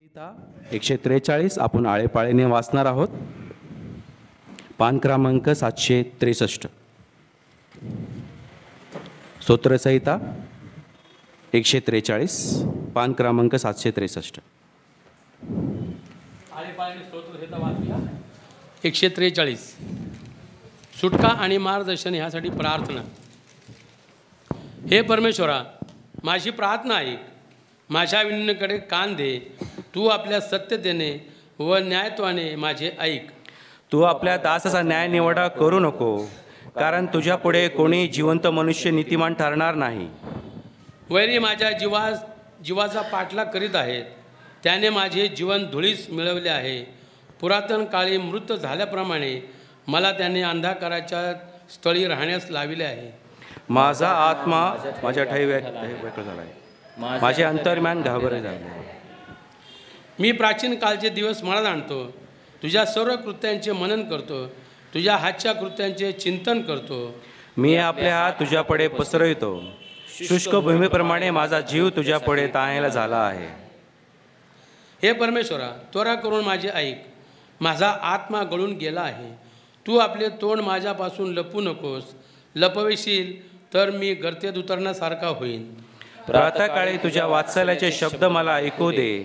143 आपण आळेपाळीने वाचणार आहोत. पान क्रमांक 763. स्तोत्रसंहिता 143 पान क्रमांक 763. आळेपाळीने स्तोत्रसंहिता वाचूया. 143 सुटका आणि मार्गदर्शन ह्यासाठी प्रार्थना. हे परमेश्वरा, माझी प्रार्थना ऐक, माझ्या विनंतीकडे कान दे. तू आपल्या सत्यतेने व न्यायत्वाने माझे ऐक. तू आपल्या दासाचा न्याय निवडा करू नको, कारण तुझ्या पुढे कोणी जिवंत मनुष्य नीतिमान ठरणार नाही. वैरी माझ्या जीवाचा पाठलाग करीत आहेत. त्याने माझे जीवन धुळीस मिळवले आहे. पुरातन काळी मृत झाल्याप्रमाणे मला त्याने अंधकाराच्या स्थळी राहण्यास लाविले आहे. माझा आत्मा माझ्या ठाई व्यक्त झाला आहे. माझे अंतर्मन घाबरे झाले. मी प्राचीन काळचे दिवस मनात आणतो. तुझ्या सर्व कृत्यांचे मनन करतो. तुझ्या हातच्या कृत्यांचे चिंतन करतो. मी आपले हात तुझ्यापुढे पसरवितो. शुष्क भूमीप्रमाणे माझा जीव तुझ्यापुढे ताणलेला झाला आहे. हे परमेश्वरा, त्वरा करून माझे ऐक. माझा आत्मा गळून गेला आहे. तू आपले तोंड माझ्यापासून लपवू नकोस. लपविशील तर मी गर्तेत उतरण्यासारखा होईन. प्रातःकाळी तुझ्या वात्सल्याचे शब्द मला ऐकू दे,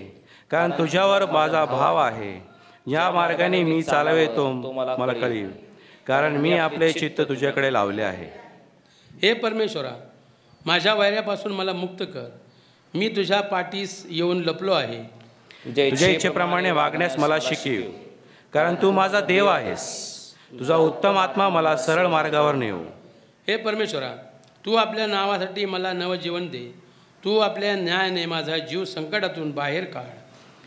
कारण तुझ्यावर माझा भाव आहे. या मार्गाने मी चालवितो मला कळीव, कारण मी आपले चित्त तुझ्याकडे लावले आहे. हे परमेश्वरा, माझ्या वैऱ्यापासून मला मुक्त कर. मी तुझ्या पाठीस येऊन लपलो आहे. तुझ्या इच्छेप्रमाणे वागण्यास मला शिकव, कारण तू माझा देव आहेस. तुझा उत्तम आत्मा मला सरळ मार्गावर नेऊ. हे परमेश्वरा, तू आपल्या नावासाठी मला नवजीवन दे. तू आपल्या न्यायाने माझा जीव संकटातून बाहेर काढ.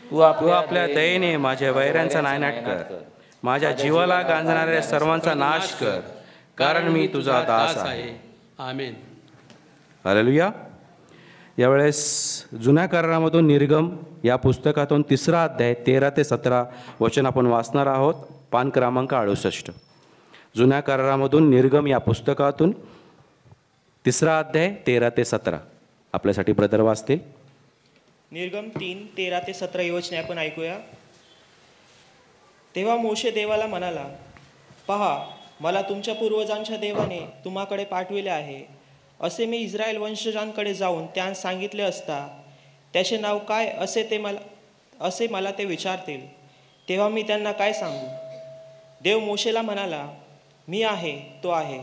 तू आपल्या दयेने माझ्या वैऱ्यांचा नायनाट कर. माझ्या जीवाला गांजणाऱ्या सर्वांचा नाश कर, कारण मी तुझा दास आहे. आमेन. हालेलुया. यावेळेस जुन्या करारामधून निर्गम या पुस्तकातून 3रा अध्याय 13 ते 17 वचन आपण वाचणार आहोत. पान क्रमांक 68. जुन्या करारामधून निर्गम या पुस्तकातून 3रा अध्याय 13 ते 17 आपल्यासाठी ब्रदर वाचतील. निर्गम 3 13 ते 17 ही वचने आपण ऐकूया. तेव्हा मोशे देवाला म्हणाला, पहा, मला तुमच्या पूर्वजांच्या देवाने तुम्हाकडे पाठविले आहे. असे मी इस्रायल वंशजांकडे जाऊन त्यांस सांगितले असता त्याचे नाव काय असे मला ते विचारतील, तेव्हा मी त्यांना काय सांगू. देव मोशेला म्हणाला, मी आहे तो आहे.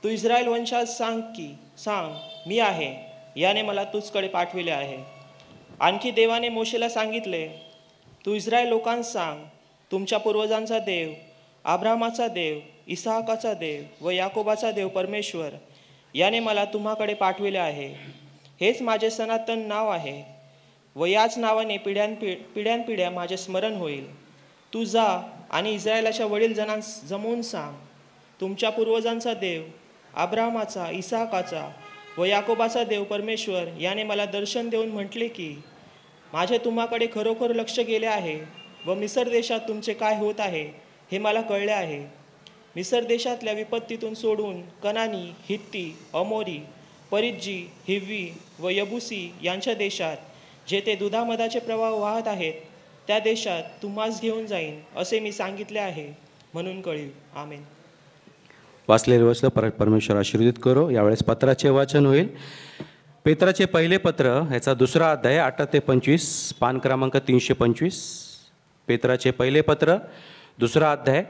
तू इस्रायल वंशास सांग मी आहे, याने मला तुझकडे पाठविले आहे. आणखी देवाने मोशेला सांगितले, तू इस्रायल लोकांस सांग, तुमच्या पूर्वजांचा देव, अब्राहामाचा देव, इसाहाकाचा देव व याकोबाचा देव परमेश्वर याने मला तुम्हाकडे पाठविले आहे. हेच माझे सनातन नाव आहे व याच नावाने पिढ्यानपिढ्या माझे स्मरण होईल. तू जा आणि इस्रायलाच्या वडील जणांस जमवून सांग, तुमच्या पूर्वजांचा देव, अब्राहामाचा, इसाहाकाचा व याकोबाचा देव परमेश्वर याने मला दर्शन देऊन म्हटले की, माझे तुम्हाकडे खरोखर लक्ष गेले आहे व मिसर देशात तुमचे काय होत आहे हे मला कळले आहे. मिसर देशातल्या विपत्तीतून सोडून कनानी, हित्ती, अमोरी, परिज्जी, हिव्वी व यबुसी यांच्या देशात, जेथे दुधामधाचे प्रवाह वाहत आहेत, त्या देशात तुम्हास घेऊन जाईन असे मी सांगितले आहे, म्हणून कळीव. आमेन. वाचलेले वचन परमेश्वर आशीर्वादित करो. यावेळेस पत्राचे वाचन होईल. पेत्राचे पहिले पत्र ह्याचा 2रा अध्याय 18 ते 25 पान क्रमांक 325. पेत्राचे पहिले पत्र 2रा अध्याय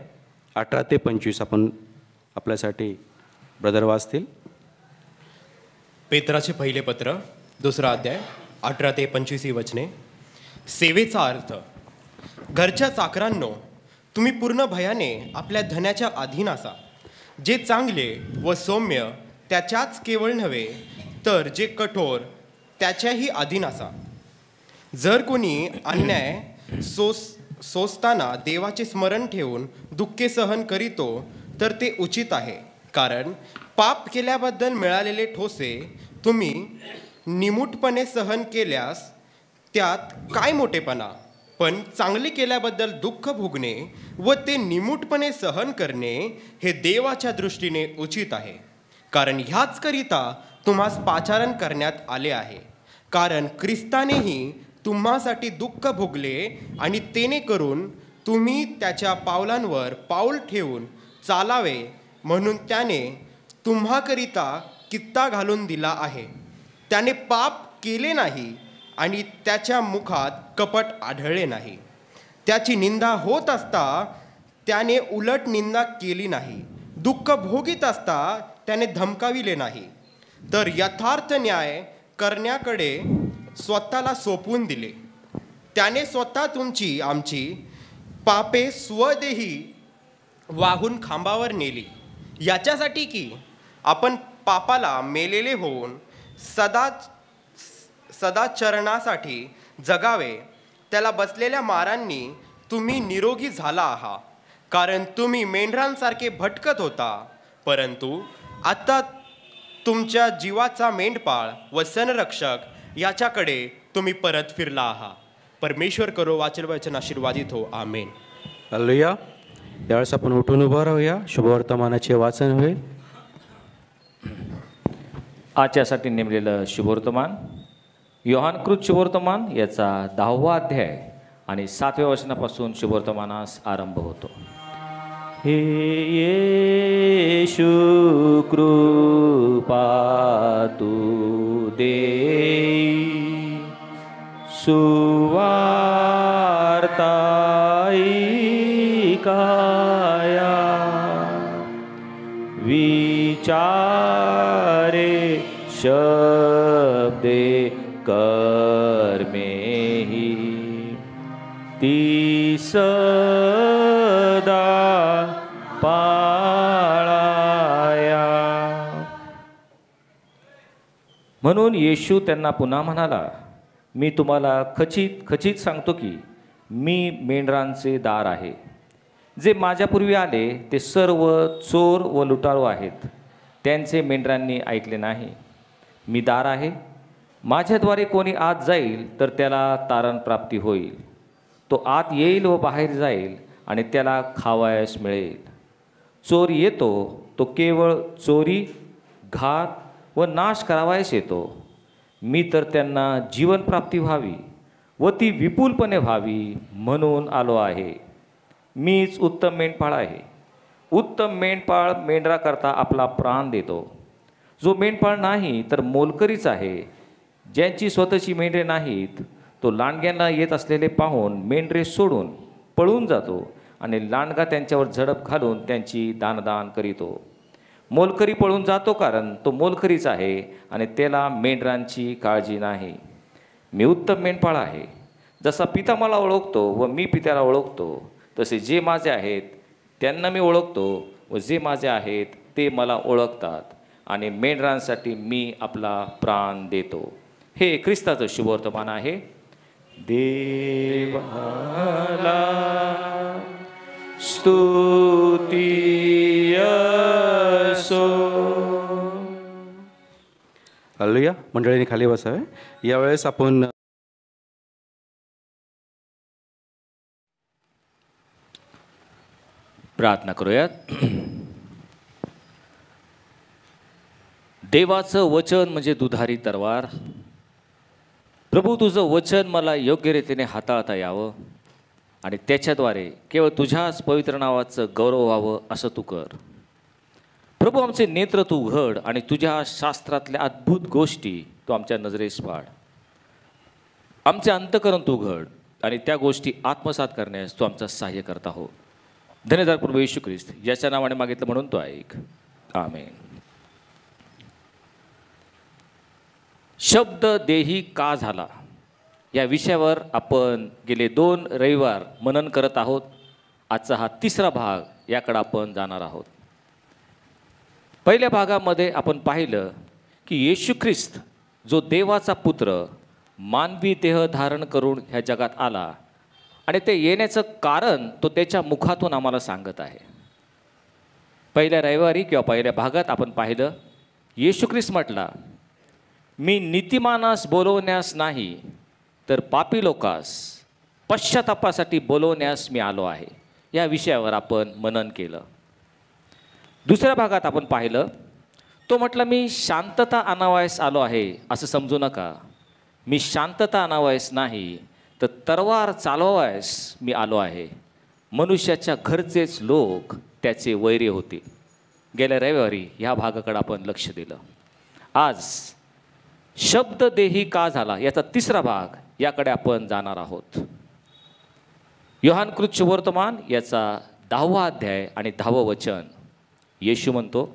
18 ते 25 आपण आपल्यासाठी ब्रदर वाचतील. पेत्राचे पहिले पत्र 2रा अध्याय 18 ते 25 ही वचने. सेवेचा अर्थ. घरच्या चाकरांनो, तुम्ही पूर्ण भयाने आपल्या धनाच्या अधीन असा, जे चांगले व सौम्य त्याच्याच केवळ नव्हे, तर जे कठोर त्याच्याही अधीन असा. जर कोणी अन्याय सोसताना देवाचे स्मरण ठेवून दुःखे सहन करीतो, तर ते उचित आहे. कारण पाप केल्याबद्दल मिळालेले ठोसे तुम्ही निमूटपणे सहन केल्यास त्यात काय मोठेपणा. पण चांगले केल्याबद्दल दुःख भोगणे व ते निमूटपणे सहन करणे हे देवाच्या दृष्टीने उचित आहे. कारण ह्याच करिता तुम्हास पाचारण करण्यात आले आहे. कारण ख्रिस्तानेही तुम्हासाठी दुःख भोगले आणि तेने करून तुम्ही त्याच्या पावलांवर पाऊल ठेवून चालावे म्हणून त्याने तुम्हाकरिता कित्ता घालून दिला आहे. त्याने पाप केले नाही आणि त्याच्या मुखात कपट आढळले नाही. त्याची निंदा होत असता त्याने उलट निंदा केली नाही. दुःख भोगीत असता त्याने धमकाविले नाही, तर यथार्थ न्याय करण्याकडे स्वतःला सोपवून दिले. त्याने स्वतः तुमची आमची पापे स्वदेही वाहून खांबावर नेली, याच्यासाठी की आपण पापाला मेलेले होऊन सदाचरणासाठी जगावे. त्याला बसलेल्या मारांनी तुम्ही निरोगी झाला आहात, कारण तुम्ही मेंढरांसारखे भटकत होता, परंतु आता तुमच्या जीवाचा मेंढपाळ व सनरक्षक याच्याकडे तुम्ही परत फिरला आहात. परमेश्वर करो वाचन वचन आशीर्वादित हो. आमेन. हालेलुया. यावेळेस आपण उठून उभं राहूया. शुभवर्तमानाचे वाचन होईल. आजच्यासाठी नेमलेलं शुभवर्तमान योहानकृत शुभवर्तमान याचा 10वा अध्याय आणि 7व्या वचनापासून शुभवर्तमानास आरंभ होतो. हे येशू कृपा तू देई सुवार्ता ऐकाया विचारे शब्दे कर्मेहि ती सदा पाळाया. म्हणून येशू त्यांना पुन्हा म्हणाला, मी तुम्हाला खचित खचित सांगतो की मी मेंढरांचे दार आहे. जे माझ्यापूर्वी आले ते सर्व चोर व लुटारू आहेत, त्यांचे मेंढरांनी ऐकले नाही. मी दार आहे. माझ्याद्वारे कोणी आत जाईल तर त्याला तारण प्राप्ती होईल. तो आत येईल व बाहेर जाईल आणि त्याला खावायस मिळेल. चोर येतो तो केवळ चोरी, घात व नाश करावायस येतो. मी तर त्यांना जीवनप्राप्ती व्हावी व ती विपुलपणे व्हावी म्हणून आलो आहे. मीच उत्तम मेंढपाळ आहे. उत्तम मेंढपाळ मेंढराकरता आपला प्राण देतो. जो मेंढपाळ नाही तर मोलकरीच आहे. ज्यांची स्वतःची मेंढरे नाहीत तो लांडग्यांना येत असलेले पाहून मेंढरे सोडून पळून जातो आणि लांडगा त्यांच्यावर झडप घालून त्यांची दानदान करीतो. मोलकरी पळून जातो कारण तो मोलकरीच आहे आणि त्याला मेंढरांची काळजी नाही. मी उत्तम मेंढपाळ आहे. जसा पिता मला ओळखतो व मी पित्याला ओळखतो, तसे जे माझे आहेत त्यांना मी ओळखतो व जे माझे आहेत ते मला ओळखतात आणि मेंढरांसाठी मी आपला प्राण देतो. हे ख्रिस्ताचं शुभवर्तमान आहे. देवाला स्तुती असो. हालेलुया. मंडळींनी खाली बसावे. यावेळेस आपण प्रार्थना करूयात. देवाचं वचन म्हणजे दुधारी तलवार. प्रभू, तुझं वचन मला योग्य रीतीने हाताळता यावं आणि त्याच्याद्वारे केवळ तुझ्याच पवित्र नावाचं गौरव व्हावं असं तू कर. प्रभू, आमचे नेत्र तू उघड आणि तुझ्या शास्त्रातल्या अद्भुत गोष्टी तू आमच्या नजरेस पाड. आमचे अंतःकरण तू उघड आणि त्या गोष्टी आत्मसात करण्यास तू आमचा सहाय्य करता हो. धन्यवाद प्रभू येशू ख्रिस्त, याच्या नावाने मागितलं म्हणून तो ऐक. आमेन. शब्द देही का झाला या विषयावर आपण गेले 2 रविवार मनन करत आहोत. आजचा हा 3रा भाग, याकडे आपण जाणार आहोत. पहिल्या भागामध्ये आपण पाहिलं की येशू ख्रिस्त जो देवाचा पुत्र मानवी देह धारण करून ह्या जगात आला आणि ते येण्याचं कारण तो त्याच्या मुखातून आम्हाला सांगत आहे. पहिल्या रविवारी किंवा पहिल्या भागात आपण पाहिलं, येशू ख्रिस्त म्हटला, मी नीतिमानास बोलवण्यास नाही तर पापी लोकास पश्चातापासाठी बोलवण्यास मी आलो आहे. या विषयावर आपण मनन केलं. दुसऱ्या भागात आपण पाहिलं, तो म्हटला, मी शांतता आणावयास आलो आहे असं समजू नका, मी शांतता आणावयास नाही, तर तलवार चालवावयास मी आलो आहे. मनुष्याच्या घरचेच लोक त्याचे वैरी होते. गेल्या रविवारी ह्या भागाकडे आपण लक्ष दिलं. आज शब्द देही का झाला याचा तिसरा भाग, याकडे आपण जाणार आहोत. योहानकृत शुभवर्तमान याचा 10वा अध्याय आणि 10वं वचन. येशू म्हणतो,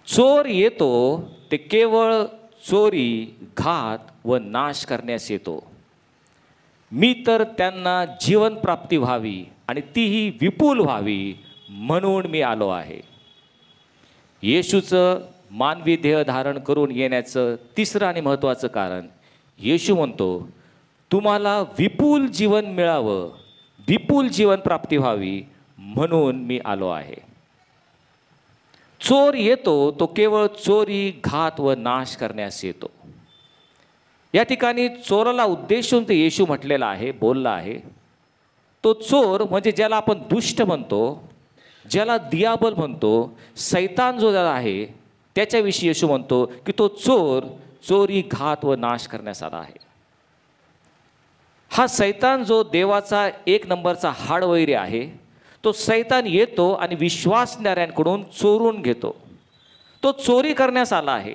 चोर येतो ते केवळ चोरी, घात व नाश करण्यास येतो. मी तर त्यांना जीवन प्राप्ती व्हावी आणि तीही विपुल व्हावी म्हणून मी आलो आहे. येशूचं मानवी देह धारण करून येण्याचं तिसरं आणि महत्त्वाचं कारण, येशू म्हणतो तुम्हाला विपुल जीवन मिळावं, विपुल जीवन प्राप्ती व्हावी म्हणून मी आलो आहे. चोर येतो तो केवळ चोरी, घात व नाश करण्यास येतो. या ठिकाणी चोराला उद्देशून ते येशू म्हटलेला आहे, बोलला आहे. तो चोर म्हणजे ज्याला आपण दुष्ट म्हणतो, ज्याला दियाबल म्हणतो, सैतान जो ज्याला आहे त्याच्याविषयी येशू म्हणतो की तो चोर चोरी, घात व नाश करण्यास आला आहे. हा सैतान जो देवाचा 1 नंबरचा हाडवैरी आहे, तो सैतान येतो आणि विश्वासणाऱ्यांकडून चोरून घेतो. तो चोरी करण्यास आला आहे.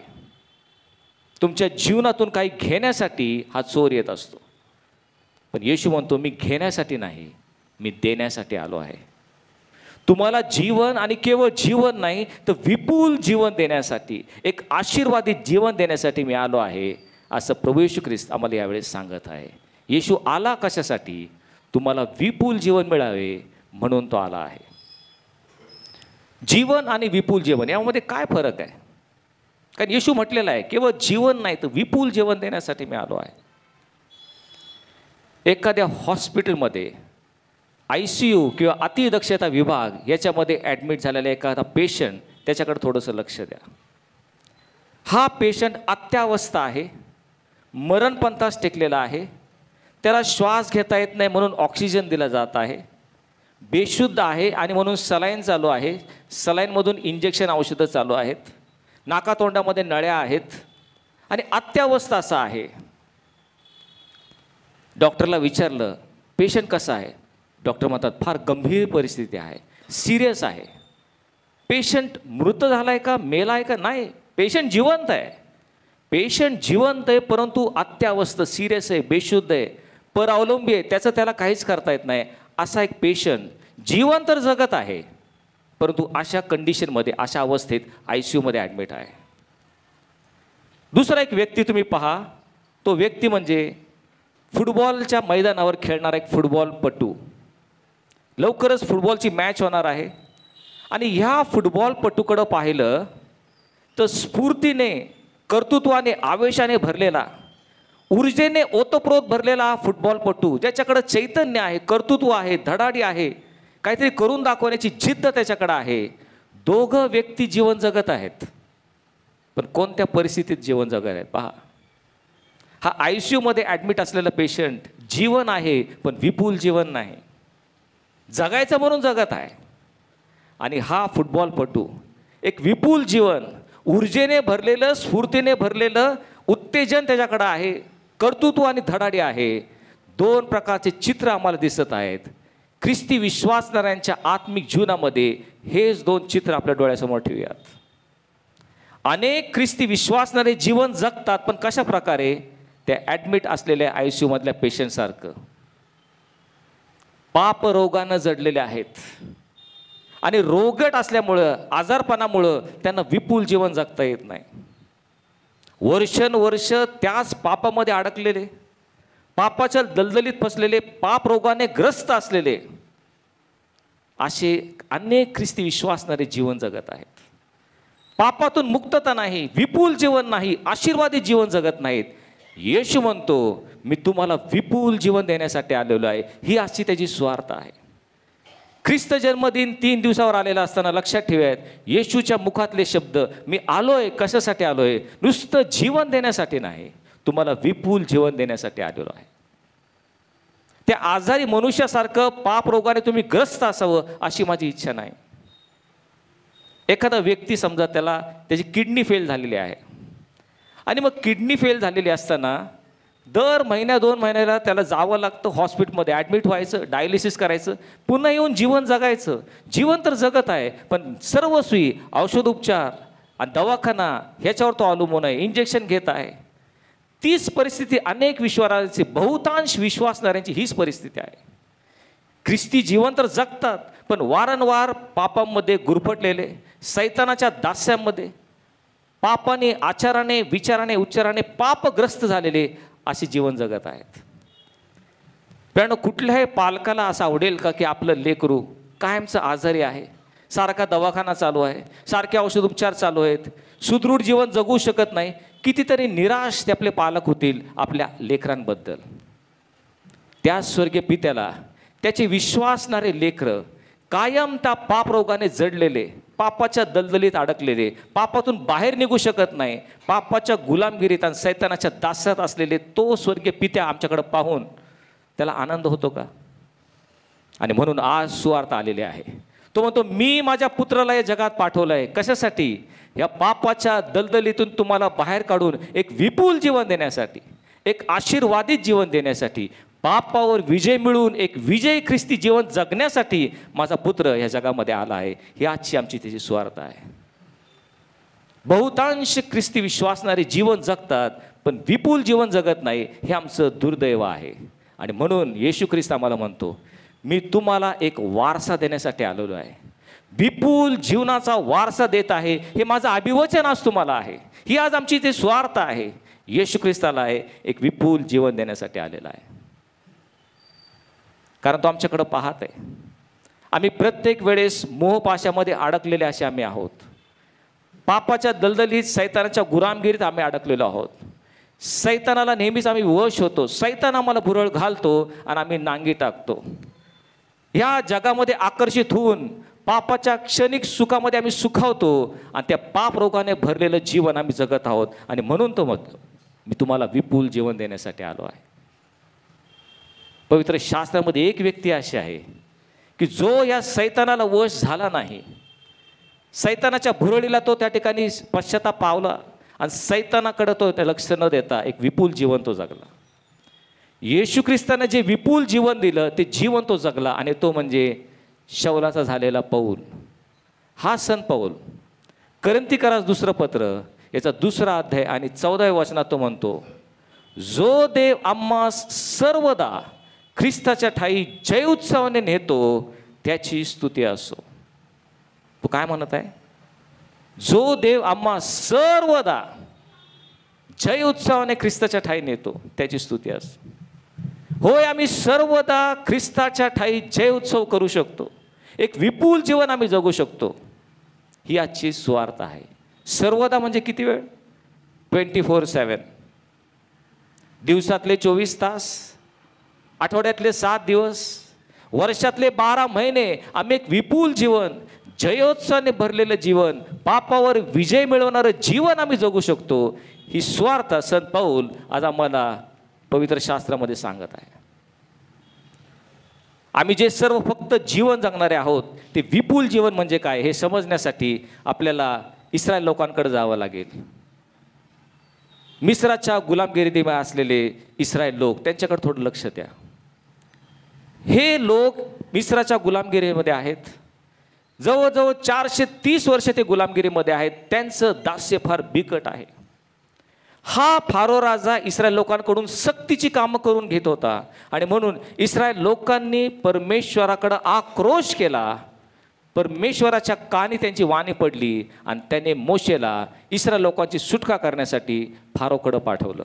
तुमच्या जीवनातून काही घेण्यासाठी हा चोर येत असतो. पण येशू म्हणतो मी घेण्यासाठी नाही, मी देण्यासाठी आलो आहे. तुम्हाला जीवन आणि केवळ जीवन नाही तर विपुल जीवन देण्यासाठी, एक आशीर्वादित जीवन देण्यासाठी मी आलो आहे, असं प्रभू येशू ख्रिस्त आम्हाला यावेळेस सांगत आहे. येशू आला कशासाठी? तुम्हाला विपुल जीवन मिळावे म्हणून तो आला आहे. जीवन आणि विपुल जीवन यामध्ये काय फरक आहे? कारण येशू म्हटलेलं आहे केवळ जीवन नाही तर विपुल जीवन देण्यासाठी मी आलो आहे. एखाद्या हॉस्पिटलमध्ये ICU किंवा अतिदक्षता विभाग याच्यामध्ये ॲडमिट झालेला एखादा पेशंट, त्याच्याकडे थोडंसं लक्ष द्या. हा पेशंट अत्यावस्था आहे, मरणपंथास टेकलेला आहे, त्याला श्वास घेता येत नाही म्हणून ऑक्सिजन दिला जात आहे, बेशुद्ध आहे आणि म्हणून सलाईन चालू आहे, सलाईनमधून इंजेक्शन औषधं चालू आहेत, नाकातोंडामध्ये नळ्या आहेत आणि अत्यावस्था असा आहे. डॉक्टरला विचारलं पेशंट कसा आहे? डॉक्टर म्हणतात फार गंभीर परिस्थिती आहे, सिरियस आहे. पेशंट मृत झाला आहे का, मेला आहे का? नाही, पेशंट जिवंत आहे. पेशंट जिवंत आहे परंतु अत्यावस्था, सिरियस आहे, बेशुद्ध आहे, परावलंबी आहे, त्याचं त्याला काहीच करता येत नाही. असा एक पेशंट जीवन तर जगत आहे परंतु अशा कंडिशनमध्ये, अशा अवस्थेत ICUमध्ये ॲडमिट आहे. दुसरा एक व्यक्ती तुम्ही पहा, तो व्यक्ती म्हणजे फुटबॉलच्या मैदानावर खेळणारा एक फुटबॉलपटू. लवकरच फुटबॉलची मॅच होणार आहे आणि ह्या फुटबॉलपटूकडं पाहिलं तर स्फूर्तीने, कर्तृत्वाने, आवेशाने भरलेला, ऊर्जेने ओतप्रोत भरलेला हा फुटबॉलपटू, ज्याच्याकडं चैतन्य आहे, कर्तृत्व आहे, धडाडी आहे, काहीतरी करून दाखवण्याची जिद्द त्याच्याकडं आहे. दोघं व्यक्ती जीवन जगत आहेत पण कोणत्या परिस्थितीत जीवन जगत आहेत पहा. हा ICUमध्ये ॲडमिट असलेला पेशंट जीवन आहे पण विपुल जीवन नाही, जगायचं म्हणून जगत आहे. आणि हा फुटबॉलपटू एक विपुल जीवन, ऊर्जेने भरलेलं, स्फूर्तीने भरलेलं, उत्तेजन त्याच्याकडं आहे, कर्तृत्व आणि धडाडी आहे. 2 प्रकारचे चित्र आम्हाला दिसत आहेत. ख्रिस्ती विश्वासणाऱ्यांच्या आत्मिक जीवनामध्ये हेच 2 चित्र आपल्या डोळ्यासमोर ठेवूयात. अनेक ख्रिस्ती विश्वासणारे जीवन जगतात पण कशा प्रकारे? त्या ॲडमिट असलेल्या ICUमधल्या पेशंटसारखं पाप रोगानं जडलेले आहेत आणि रोगट असल्यामुळं, आजारपणामुळं त्यांना विपुल जीवन जगता येत नाही. वर्षानुवर्ष त्याच पापामध्ये अडकलेले, पापाच्या दलदलीत फसलेले, पाप रोगाने ग्रस्त असलेले असे अनेक ख्रिस्ती विश्वासणारे जीवन जगत आहेत. पापातून मुक्तता नाही, विपुल जीवन नाही, आशीर्वादित जीवन जगत नाहीत. येशू म्हणतो मी तुम्हाला विपुल जीवन देण्यासाठी आलेलो आहे. ही अशी त्याची स्वार्थ आहे. ख्रिस्त जन्मदिन 3 दिवसावर आलेला असताना लक्षात ठेवूयात येशूच्या मुखातले शब्द, मी आलोय कशासाठी आलोय? नुसतं जीवन देण्यासाठी नाही, तुम्हाला विपुल जीवन देण्यासाठी आलेलो आहे. त्या आजारी मनुष्यासारखं पाप रोगाने तुम्ही ग्रस्त असावं अशी माझी इच्छा नाही. एखादा व्यक्ती समजा त्याची किडनी फेल झालेली आहे आणि मग किडनी फेल झालेली असताना दर महिन्या 2 महिन्याला त्याला जावं लागतं हॉस्पिटलमध्ये, ॲडमिट व्हायचं, डायलिसिस करायचं, पुन्हा येऊन जीवन जगायचं. जीवन तर जगत आहे, पण सर्व सोयी, औषधोपचार आणि दवाखाना ह्याच्यावर तो अवलंबून आहे, इंजेक्शन घेत आहे. तीच परिस्थिती अनेक विश्वासाची, बहुतांश विश्वासणाऱ्यांची हीच परिस्थिती आहे. ख्रिस्ती जीवन तर जगतात, पण वारंवार पापांमध्ये गुरफटलेले, सैतानाच्या दास्यामध्ये, पापाने, आचाराने, विचाराने, उच्चाराने पापग्रस्त झालेले असे जीवन जगत आहेत. पण कुठल्याही पालकाला असं आवडेल का की आपलं लेकरू कायमचं आजारी आहे, सारखा दवाखाना चालू आहे, सारखे औषधोपचार चालू आहेत, सुदृढ जीवन जगू शकत नाही? कितीतरी निराश ते आपले पालक होतील आपल्या लेकरांबद्दल. त्या स्वर्गीय पित्याला त्याचे विश्वासणारे लेकरं कायम त्या पापरोगाने जडलेले, पापाच्या दलदलीत अडकलेले, पापातून बाहेर निघू शकत नाही, पापाच्या गुलामगिरीत आणि सैतानाच्या दास्यात असलेले तो स्वर्गीय पित्या आमच्याकडे पाहून त्याला आनंद होतो का? आणि म्हणून आज सुवार्ता आलेली आहे. तो म्हणतो, मी माझ्या पुत्राला या जगात पाठवलं आहे. कशासाठी? या पापाच्या दलदलीतून तुम्हाला बाहेर काढून एक विपुल जीवन देण्यासाठी, एक आशीर्वादित जीवन देण्यासाठी, पापावर विजय मिळवून एक विजयी ख्रिस्ती जीवन जगण्यासाठी माझा पुत्र या जगामध्ये आला आहे. ही आजची आमची त्याची सुवार्ता आहे. बहुतांश ख्रिस्ती विश्वासणारे जीवन जगतात, पण विपुल जीवन जगत नाही. हे आमचं दुर्दैव आहे. आणि म्हणून येशू ख्रिस्त आम्हाला म्हणतो, मी तुम्हाला एक वारसा देण्यासाठी आलेलो आहे, विपुल जीवनाचा वारसा देत आहे. हे माझं अभिवचन आज तुम्हाला आहे. ही आज आमची ते स्वार्थ आहे. येशू ख्रिस्ताला आहे एक विपुल जीवन देण्यासाठी आलेला आहे. कारण तो आमच्याकडं पाहत आहे. आम्ही प्रत्येक वेळेस मोहपाशामध्ये अडकलेले असे आम्ही आहोत. पापाच्या दलदलीत, सैतानाच्या गुलामगिरीत आम्ही अडकलेलो आहोत. सैतानाला नेहमीच आम्ही वश होतो. सैतान आम्हाला भुरळ घालतो आणि आम्ही नांगी टाकतो. ह्या जगामध्ये आकर्षित होऊन पापाच्या क्षणिक सुखामध्ये आम्ही सुखावतो आणि त्या पाप रोगाने भरलेलं जीवन आम्ही जगत आहोत. आणि म्हणून तो म्हणतो, मी तुम्हाला विपुल जीवन देण्यासाठी आलो आहे. पवित्र शास्त्रामध्ये एक व्यक्ती अशी आहे की जो या सैतानाला वश झाला नाही, सैतानाच्या भुरळीला तो त्या ठिकाणी पश्चाताप पावला आणि सैतानाकडे तो त्या लक्ष न देता एक विपुल जीवन तो जगला. येशू ख्रिस्ताने जे विपुल जीवन दिलं ते जीवन तो जगला. आणि तो म्हणजे शौलाचा झालेला पौल. हा संत पौल करिंथीकरास दुसरं पत्र याचा 2रा अध्याय आणि 14व्या वचनात तो म्हणतो, जो देव आम्हास सर्वदा ख्रिस्ताच्या ठाई जय उत्सवाने नेतो त्याची स्तुती असो. तो काय म्हणत आहे? जो देव आम्हा सर्वदा जय उत्सवाने ख्रिस्ताच्या ठाई नेतो त्याची स्तुती असो. होय, आम्ही सर्वदा ख्रिस्ताच्या ठाई जय उत्सव करू शकतो. एक विपुल जीवन आम्ही जगू शकतो. ही आजची सुवार्ता आहे. सर्वदा म्हणजे किती वेळ? 24/7. दिवसातले 24 तास, आठवड्यातले 7 दिवस, वर्षातले 12 महिने आम्ही एक विपुल जीवन, जयोत्साहाने भरलेलं जीवन, पापावर विजय मिळवणारं जीवन आम्ही जगू शकतो. ही स्वार्थ संत पौल आज आम्हाला पवित्र शास्त्रामध्ये सांगत आहे. आम्ही जे सर्व फक्त जीवन जगणारे आहोत ते विपुल जीवन म्हणजे काय हे समजण्यासाठी आपल्याला इस्रायल लोकांकडे जावं लागेल. मिस्राच्या गुलामगिरीमध्ये असलेले इस्रायल लोक, त्यांच्याकडे थोडं लक्ष द्या. हे लोक मिस्राच्या गुलामगिरीमध्ये आहेत. जवळजवळ 430 वर्ष ते गुलामगिरीमध्ये आहेत. त्यांचं दास्य फार बिकट आहे. हा फारो राजा इस्रायल लोकांकडून सक्तीची कामं करून घेत होता आणि म्हणून इस्रायल लोकांनी परमेश्वराकडे आक्रोश केला. परमेश्वराच्या कानी त्यांची वाणी पडली आणि त्याने मोशेला इस्रायल लोकांची सुटका करण्यासाठी फारोकडे पाठवलं.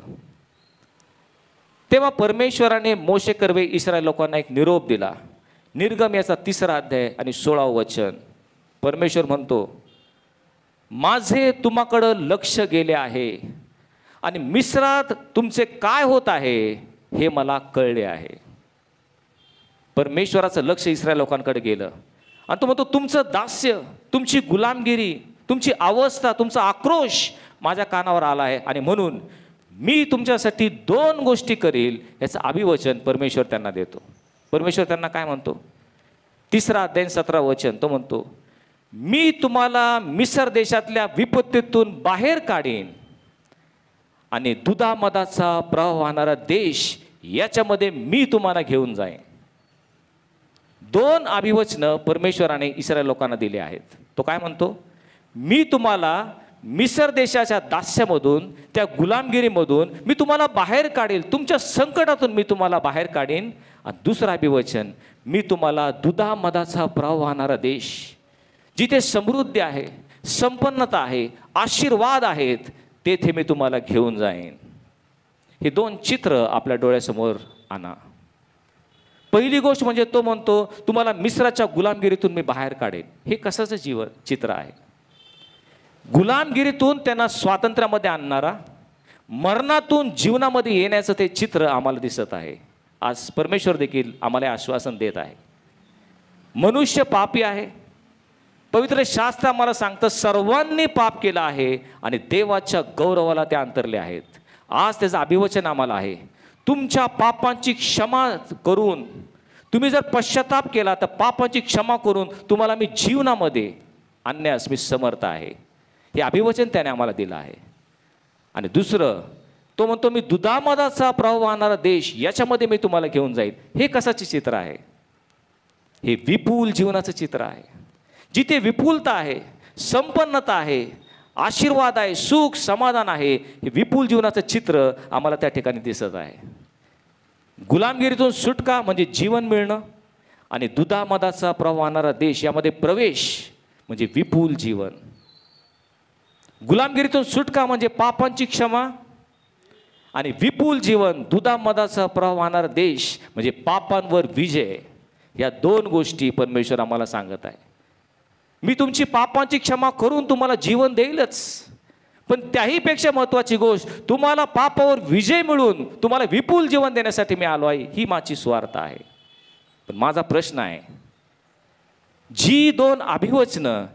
तेव्हा परमेश्वराने मोशे कर्वे इस्रायल लोकांना एक निरोप दिला. निर्गम याचा 3रा अध्याय आणि 16वं वचन. परमेश्वर म्हणतो, माझे तुम्हाकडं लक्ष गेले आहे आणि मिस्रात तुमचे काय होत आहे हे मला कळले आहे. परमेश्वराचं लक्ष इस्रायल लोकांकडे गेलं आणि तो म्हणतो, तुमचं दास्य, तुमची गुलामगिरी, तुमची अवस्था, तुमचा आक्रोश माझ्या कानावर आला आहे आणि म्हणून मी तुमच्यासाठी 2 गोष्टी करील याचं अभिवचन परमेश्वर त्यांना देतो. परमेश्वर त्यांना काय म्हणतो? 3रा अध्याय 17वं वचन. तो म्हणतो, मी तुम्हाला मिस्र देशातल्या विपत्तीतून बाहेर काढीन आणि दुधामधाचा प्रवाह वाहणारा देश याच्यामध्ये मी तुम्हाला घेऊन जाईन. 2 अभिवचनं परमेश्वराने इस्रायल लोकांना दिले आहेत. तो काय म्हणतो? मी तुम्हाला मिस्र देशाच्या दास्यामधून, त्या गुलामगिरीमधून मी तुम्हाला बाहेर काढेल, तुमच्या संकटातून मी तुम्हाला बाहेर काढेन. आणि दुसरं अभिवचन, मी तुम्हाला दुधामधाचा प्रवाह वाहणारा देश, जिथे समृद्धी आहे, संपन्नता आहे, आशीर्वाद आहेत, तेथे मी तुम्हाला घेऊन जाईन. हे 2 चित्र आपल्या डोळ्यासमोर आणा. पहिली गोष्ट म्हणजे तो म्हणतो तुम्हाला मिस्राच्या गुलामगिरीतून मी बाहेर काढेन. हे कशाचं जीवन चित्र आहे? गुलामगिरीतून त्यांना स्वातंत्र्यामध्ये आणणारा, मरणातून जीवनामध्ये येण्याचं ते चित्र आम्हाला दिसत आहे. आज परमेश्वर देखील आम्हाला आश्वासन देत आहे. मनुष्य पापी आहे. पवित्र शास्त्र आम्हाला सांगतं सर्वांनी पाप केलं आहे आणि देवाच्या गौरवाला ते अंतरले आहेत. आज त्याचं अभिवचन आम्हाला आहे, तुमच्या पापांची क्षमा करून, तुम्ही जर पश्चाताप केला तर पापांची क्षमा करून तुम्हाला मी जीवनामध्ये आणण्यास मी समर्थ आहे. हे अभिवचन त्याने आम्हाला दिलं आहे. आणि दुसरं तो म्हणतो मी दुधामधाचा प्रवाह वाहणारा देश याच्यामध्ये मी तुम्हाला घेऊन जाईल. हे कशाचे चित्र आहे? हे विपुल जीवनाचं चित्र आहे. जिथे विपुलता आहे, संपन्नता आहे, आशीर्वाद आहे, सुख समाधान आहे, हे विपुल जीवनाचं चित्र आम्हाला त्या ठिकाणी दिसत आहे. गुलामगिरीतून सुटका म्हणजे जीवन मिळणं, आणि दुधामधाचा प्रवाह वाहणारा देश यामध्ये प्रवेश म्हणजे विपुल जीवन. गुलामगिरीतून सुटका म्हणजे पापांची क्षमा, आणि विपुल जीवन दुधामधाचा प्रवाह वाहणारा देश म्हणजे पापांवर विजय. या 2 गोष्टी परमेश्वर आम्हाला सांगत आहे. मी तुमची पापांची क्षमा करून तुम्हाला जीवन देईलच, पण त्याहीपेक्षा महत्त्वाची गोष्ट तुम्हाला पापावर विजय मिळून तुम्हाला विपुल जीवन देण्यासाठी मी आलो आहे. ही माझी स्वार्थ आहे. पण माझा प्रश्न आहे, जी 2 अभिवचनं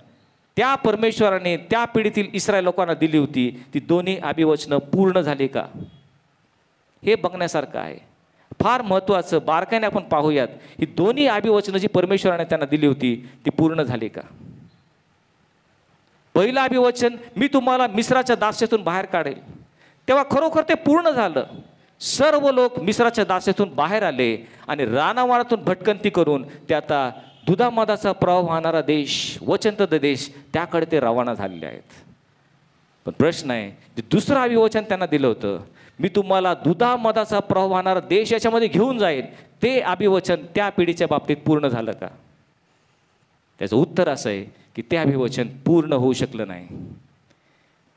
त्या परमेश्वराने त्या पिढीतील इस्रायल लोकांना दिली होती, ती दोन्ही अभिवचनं पूर्ण झाली का? हे बघण्यासारखं आहे. फार महत्त्वाचं बारकाईने आपण पाहूयात, ही दोन्ही अभिवचनं जी परमेश्वराने त्यांना दिली होती ती पूर्ण झाली का? पहिलं अभिवचन, मी तुम्हाला मिस्राच्या दास्यातून बाहेर काढेल, तेव्हा खरोखर ते पूर्ण झालं. सर्व लोक मिस्राच्या दास्यातून बाहेर आले आणि रानावनातून भटकंती करून ते आता दुधामधाचा प्रवाह वाहणारा देश, वचनबद्ध देश, त्याकडे ते रवाना झालेले आहेत. पण प्रश्न आहे, जे दुसरं अभिवचन त्यांना दिलं होतं, मी तुम्हाला दुधामधाचा प्रवाह वाहणारा देश याच्यामध्ये घेऊन जाईल, ते अभिवचन त्या पिढीच्या बाबतीत पूर्ण झालं का? त्याचं उत्तर असं आहे की ते अभिवचन पूर्ण होऊ शकलं नाही.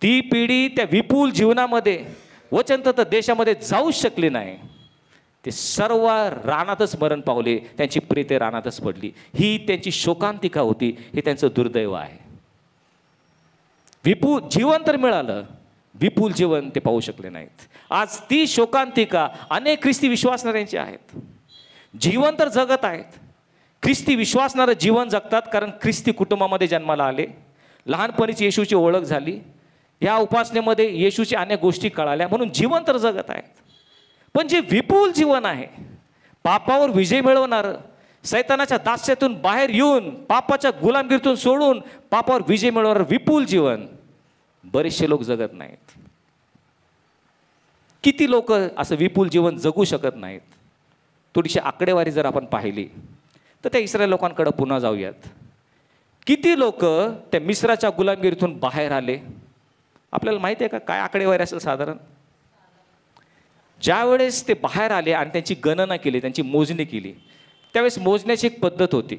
ती पिढी त्या विपुल जीवनामध्ये, वचनबद्ध देशामध्ये जाऊच शकली नाही. ते सर्व रानातच मरण पावले, त्यांची प्रेते रानातच पडली. ही त्यांची शोकांतिका होती. हे त्यांचं दुर्दैव आहे. विपुल जीवन तर मिळालं, विपुल जीवन ते पाहू शकले नाहीत. आज ती शोकांतिका अनेक ख्रिस्ती विश्वासणाऱ्यांची आहेत. जीवन तर जगत आहेत, ख्रिस्ती विश्वासणारं जीवन जगतात, कारण ख्रिस्ती कुटुंबामध्ये जन्माला आले, लहानपणीच येशूची ओळख झाली, ह्या उपासनेमध्ये येशूच्या अनेक गोष्टी कळाल्या, म्हणून जीवन तर जगत आहेत. पण जे विपुल जीवन आहे, पापावर विजय मिळवणारं, सैतानाच्या दास्यातून बाहेर येऊन, पापाच्या गुलामगिरीतून सोडून पापावर विजय मिळवणारं विपुल जीवन बरेचसे लोक जगत नाहीत. किती लोक असं विपुल जीवन जगू शकत नाहीत? थोडीशी आकडेवारी जर आपण पाहिली तर त्या इस्रायल लोकांकडे पुन्हा जाऊयात. किती लोक त्या मिस्राच्या गुलामगिरीतून बाहेर आले? आपल्याला माहिती आहे का काय आकडेवारी असेल साधारण? ज्यावेळेस ते बाहेर आले आणि त्यांची गणना केली, त्यांची मोजणी केली, त्यावेळेस मोजण्याची एक पद्धत होती.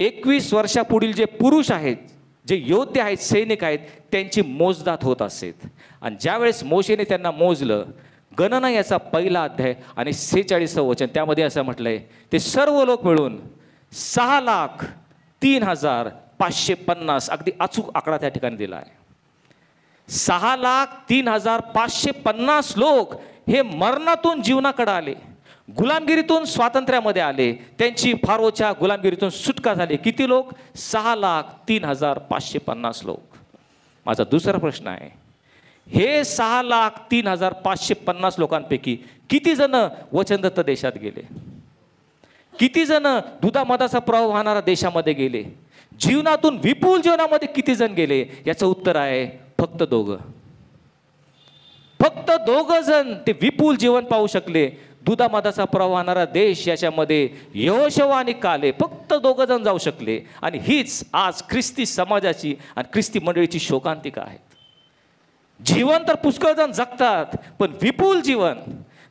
21 वर्षापुढील जे पुरुष आहेत, जे योद्धे आहेत, सैनिक आहेत, त्यांची मोजदात होत असेल. आणि ज्यावेळेस मोशेने त्यांना मोजलं, गणना याचा पहिला अध्याय आणि 46 वचन, त्यामध्ये असं म्हटलंय, ते सर्व लोक मिळून 6,03,550, अगदी अचूक आकडा त्या ठिकाणी दिला आहे. 6,03,550 लोक हे मरणातून जीवनाकडे आले, गुलामगिरीतून स्वातंत्र्यामध्ये आले, त्यांची फारोच्या गुलामगिरीतून सुटका झाली. किती लोक? 6,03,550 लोक. माझा दुसरा प्रश्न आहे, हे 6,03,550 लोकांपैकी किती जण वचनदत्त देशात गेले? किती जण दुधामधाचा प्रवाह वाहणारा देशामध्ये गेले? जीवनातून विपुल जीवनामध्ये किती जण गेले? याचं उत्तर आहे फक्त 2. फक्त 2 जण ते विपुल जीवन पाहू शकले. दुधामधाचा प्रवाह वाहणारा देश याच्यामध्ये यहोशुवा आणि काले फक्त 2 जण जाऊ शकले. आणि हीच आज ख्रिस्ती समाजाची आणि ख्रिस्ती मंडळीची शोकांतिका आहे. जीवन तर पुष्कळ जण जगतात, पण विपुल जीवन,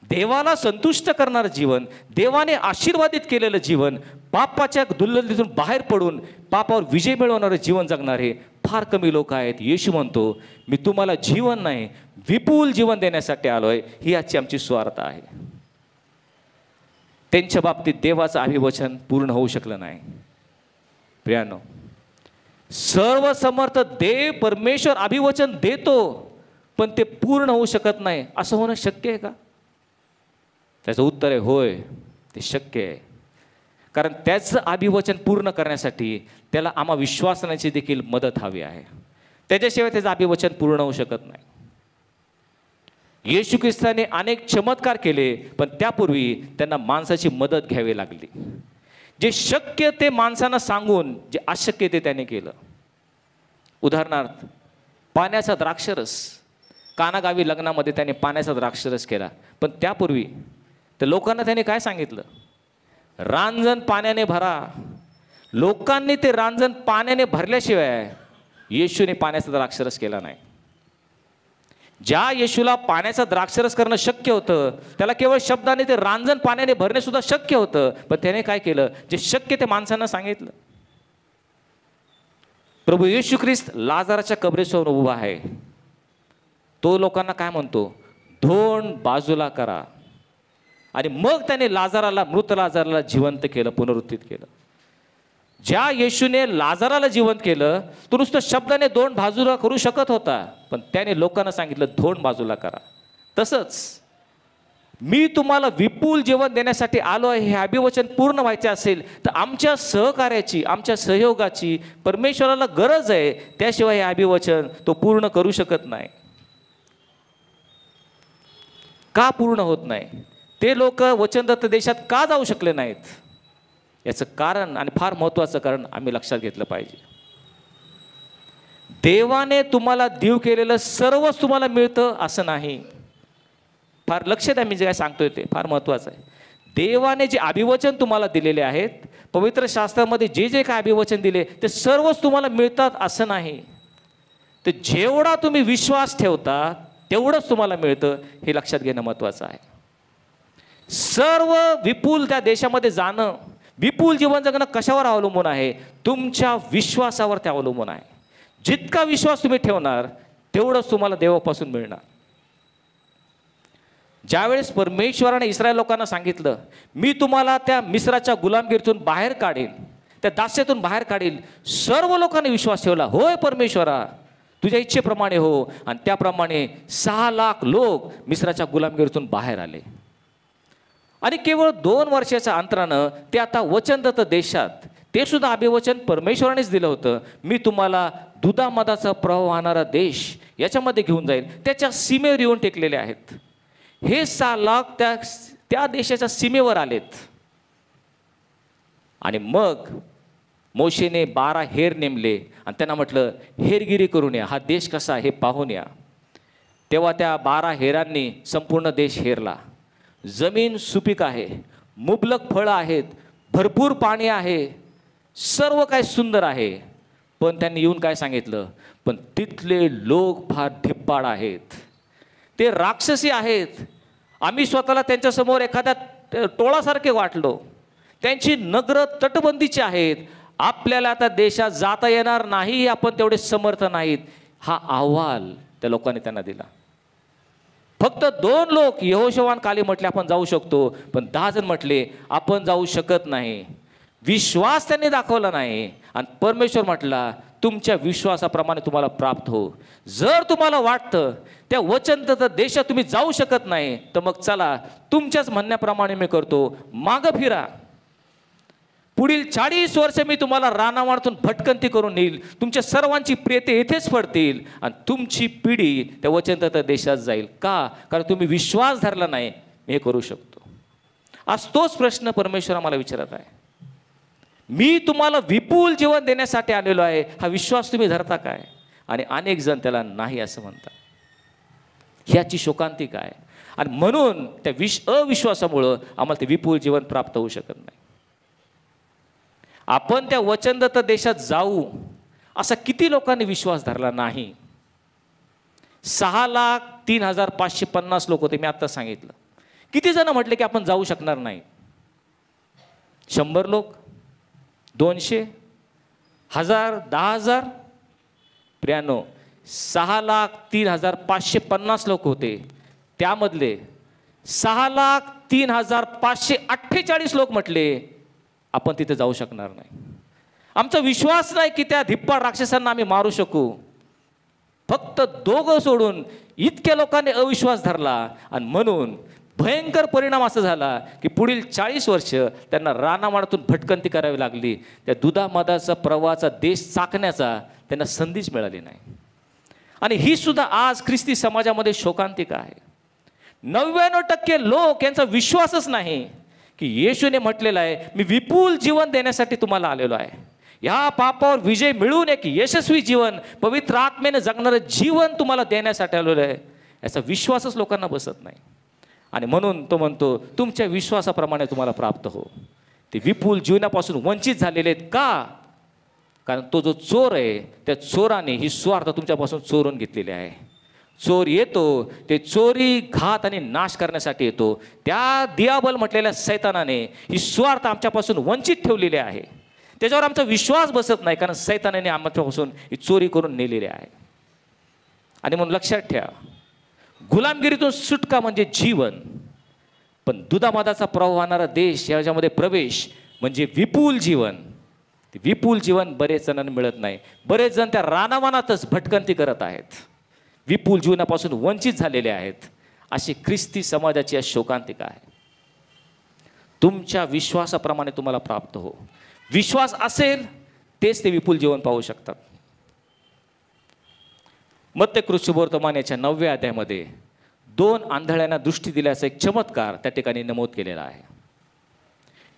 देवाला संतुष्ट करणारं जीवन, देवाने आशीर्वादित केलेलं जीवन, पापाच्या दुर्लभतेतून बाहेर पडून पापावर विजय मिळवणारं जीवन जगणारे फार कमी लोक आहेत. येशू म्हणतो, मी तुम्हाला जीवन नाही विपुल जीवन देण्यासाठी आलोय. ही आजची आमची स्वार्थ आहे. त्यांच्या बाबतीत देवाचं अभिवचन पूर्ण होऊ शकलं नाही. प्रियानो, सर्वसमर्थ देव परमेश्वर अभिवचन देतो, पण ते पूर्ण होऊ शकत नाही. असं होणं शक्य आहे का? त्याचं उत्तर आहे होय, ते शक्य आहे. कारण त्याचं अभिवचन पूर्ण करण्यासाठी त्याला आम्हा विश्वासनाची देखील मदत हवी आहे. त्याच्याशिवाय त्याचं अभिवचन पूर्ण होऊ शकत नाही. येशू ख्रिस्ताने अनेक चमत्कार केले, पण त्यापूर्वी त्यांना माणसाची मदत घ्यावी लागली. जे शक्य ते माणसांना सांगून जे अशक्य ते त्याने केलं. उदाहरणार्थ, पाण्याचा द्राक्षरस. कानागावी लग्नामध्ये त्याने पाण्याचा द्राक्षरस केला, पण त्यापूर्वी तर लोकांना त्याने काय सांगितलं? रांजण पाण्याने भरा. लोकांनी ते रांजण पाण्याने भरल्याशिवाय येशूने पाण्याचा द्राक्षरस केला नाही. ज्या येशूला पाण्याचा द्राक्षरस करणं शक्य होतं, त्याला केवळ शब्दाने ते रांजण पाण्याने भरणे सुद्धा शक्य होतं, पण त्याने काय केलं? जे शक्य ते माणसांना सांगितलं. प्रभू येशू ख्रिस्त लाजाराच्या कबरेसमोर उभा आहे. तो लोकांना काय म्हणतो? धोंड बाजूला करा. आणि मग त्याने लाजाराला, मृत लाजाराला जिवंत केलं, पुनरुत्थित केलं. ज्या येशूने लाजाराला जिवंत केलं, तो नुसतं शब्दाने धोंड बाजूला करू शकत होता, पण त्याने लोकांना सांगितलं धोंड बाजूला करा. तसंच मी तुम्हाला विपुल जीवन देण्यासाठी आलो आहे हे अभिवचन पूर्ण व्हायचे असेल तर आमच्या सहकार्याची, आमच्या सहयोगाची परमेश्वराला गरज आहे. त्याशिवाय हे अभिवचन तो पूर्ण करू शकत नाही. का पूर्ण होत नाही? ते लोक वचनदत्त देशात का जाऊ शकले नाहीत? याचं कारण, आणि फार महत्त्वाचं कारण आम्ही लक्षात घेतलं पाहिजे. देवाने तुम्हाला देव केलेलं सर्वच तुम्हाला मिळतं असं नाही. फार लक्ष द्या, मी जे काय सांगतोय ते फार महत्त्वाचं आहे. देवाने जे अभिवचन तुम्हाला दिलेले आहेत, पवित्र शास्त्रामध्ये जे जे काय अभिवचन दिले ते सर्वच तुम्हाला मिळतात असं नाही. तर जेवढा तुम्ही विश्वास ठेवता तेवढंच तुम्हाला मिळतं, हे लक्षात घेणं महत्त्वाचं आहे. सर्व विपुल त्या देशामध्ये जाणं, विपुल जीवन जगणं कशावर अवलंबून आहे? तुमच्या विश्वासावर ते अवलंबून आहे. जितका विश्वास तुम्ही ठेवणार तेवढंच तुम्हाला देवापासून मिळणार. ज्यावेळेस परमेश्वराने इस्रायल लोकांना सांगितलं, मी तुम्हाला त्या मिस्राच्या गुलामगिरीतून बाहेर काढेल, त्या दास्यातून बाहेर काढेल, सर्व लोकांनी विश्वास ठेवला. होय परमेश्वरा, तुझ्या इच्छेप्रमाणे हो. आणि त्याप्रमाणे 6 लाख लोक मिस्राच्या गुलामगिरीतून बाहेर आले. आणि केवळ 2 वर्षाच्या अंतरानं ते आता वचनदत्त देशात, ते सुद्धा अभिवचन परमेश्वरानेच दिलं होतं, मी तुम्हाला दुधामधाचा प्रवाह वाहणारा देश याच्यामध्ये घेऊन जाईल. त्याच्या सीमेवर येऊन टेकलेले आहेत. हे 6 लाख त्या देशाच्या सीमेवर आलेत. आणि मग मोशेने 12 हेर नेमले आणि त्यांना म्हटलं, हेरगिरी करून या, हा देश कसा हे पाहून या. तेव्हा त्या 12 हेरांनी संपूर्ण देश हेरला. जमीन सुपीक आहे, मुबलक फळं आहेत, भरपूर पाणी आहे, सर्व काय सुंदर आहे. पण त्यांनी येऊन काय सांगितलं? पण तिथले लोक फार धिप्पाड आहेत, ते राक्षसी आहेत. आम्ही स्वतःला त्यांच्यासमोर एखाद्या टोळासारखे वाटलो. त्यांची नगरं तटबंदीची आहेत. आपल्याला आता देशात जाता येणार नाही, आपण तेवढे समर्थ नाहीत. हा अहवाल त्या लोकांनी त्यांना दिला. फक्त 2 लोक यहोशुवा आणि काले म्हटले आपण जाऊ शकतो, पण 10 जण म्हटले आपण जाऊ शकत नाही. विश्वास त्यांनी दाखवला नाही. आणि परमेश्वर म्हटला, तुमच्या विश्वासाप्रमाणे तुम्हाला प्राप्त हो. जर तुम्हाला वाटतं त्या वचनदत्त देशात तुम्ही जाऊ शकत नाही, तर मग चला, तुमच्याच म्हणण्याप्रमाणे मी करतो, मागं फिरा. पुढील 40 वर्ष मी तुम्हाला रानावनातून भटकंती करून नेईल. तुमच्या सर्वांची प्रेते येथेच पडतील आणि तुमची पिढी त्या वचनदत्त देशात जाईल. का? कारण तुम्ही विश्वास धरला नाही. मी हे करू शकतो. आज तोच प्रश्न परमेश्वर आम्हाला विचारत आहे. मी तुम्हाला विपुल जीवन देण्यासाठी आलेलो आहे, हा विश्वास तुम्ही धरता काय? आणि अनेक जण त्याला नाही असं म्हणतात. ह्याची शोकांतिका आहे. आणि म्हणून त्या अविश्वासामुळं आम्हाला ते विपुल जीवन प्राप्त होऊ शकत नाही. आपण त्या वचनदत्त देशात जाऊ असा किती लोकांनी विश्वास धरला नाही? 6,03,550 लोक होते, मी आत्ता सांगितलं. किती जण म्हटले की आपण जाऊ शकणार नाही? 100 लोक, 200, 1000, 10,000? प्रियानो, 6,03,550 लोक होते. त्यामधले 6,03,548 लोक म्हटले आपण तिथे जाऊ शकणार नाही. आमचा विश्वास नाही की त्या धिप्पाड राक्षसांना आम्ही मारू शकू. फक्त 2 सोडून इतक्या लोकांनी अविश्वास धरला आणि म्हणून भयंकर परिणाम असा झाला की पुढील 40 वर्ष त्यांना रानामाळातून भटकंती करावी लागली. त्या दुधामधाचा प्रवाहाचा देश चाकण्याचा त्यांना संधीच मिळाली नाही. आणि ही सुद्धा आज ख्रिस्ती समाजामध्ये शोकांतिका आहे. 99% लोक यांचा विश्वासच नाही की येशूने म्हटलेलं आहे, मी विपुल जीवन देण्यासाठी तुम्हाला आलेलो आहे. ह्या पापावर विजय मिळवून एक यशस्वी जीवन, पवित्र आत्मेने जगणारं जीवन तुम्हाला देण्यासाठी आलेलं आहे. याचा विश्वासच लोकांना बसत नाही. आणि म्हणून तो म्हणतो तुमच्या विश्वासाप्रमाणे तुम्हाला प्राप्त हो. ते विपुल जीवनापासून वंचित झालेले आहेत. का? कारण तो जो चोर आहे त्या चोराने ही स्वार्थ तुमच्यापासून चोरून घेतलेली आहे. चोर येतो ते चोरी, घात आणि नाश करण्यासाठी येतो. त्या दियाबल म्हटलेल्या सैतानाने ही स्वार्थ आमच्यापासून वंचित ठेवलेली आहे. त्याच्यावर आमचा विश्वास बसत नाही कारण सैतानाने आमच्यापासून ही चोरी करून नेलेली आहे. आणि म्हणून लक्षात ठेवा, गुलामगिरीतून सुटका म्हणजे जीवन, पण दुधामधाचा प्रवाह वाहणारा देश याच्यामध्ये प्रवेश म्हणजे विपुल जीवन. ते विपुल जीवन बरेच जणांना मिळत नाही. बरेच जण त्या रानावानातच भटकंती करत आहेत, विपुल जीवनापासून वंचित झालेले आहेत. अशी ख्रिस्ती समाजाची शोकांतिका आहे. तुमच्या विश्वासाप्रमाणे तुम्हाला प्राप्त हो. विश्वास असेल तेच ते विपुल जीवन पाहू शकतात. मत्ते वर्तमान याच्या 9व्या अध्यायामध्ये 2 आंधळ्यांना दृष्टी दिल्याचा एक चमत्कार त्या ठिकाणी नमूद केलेला आहे.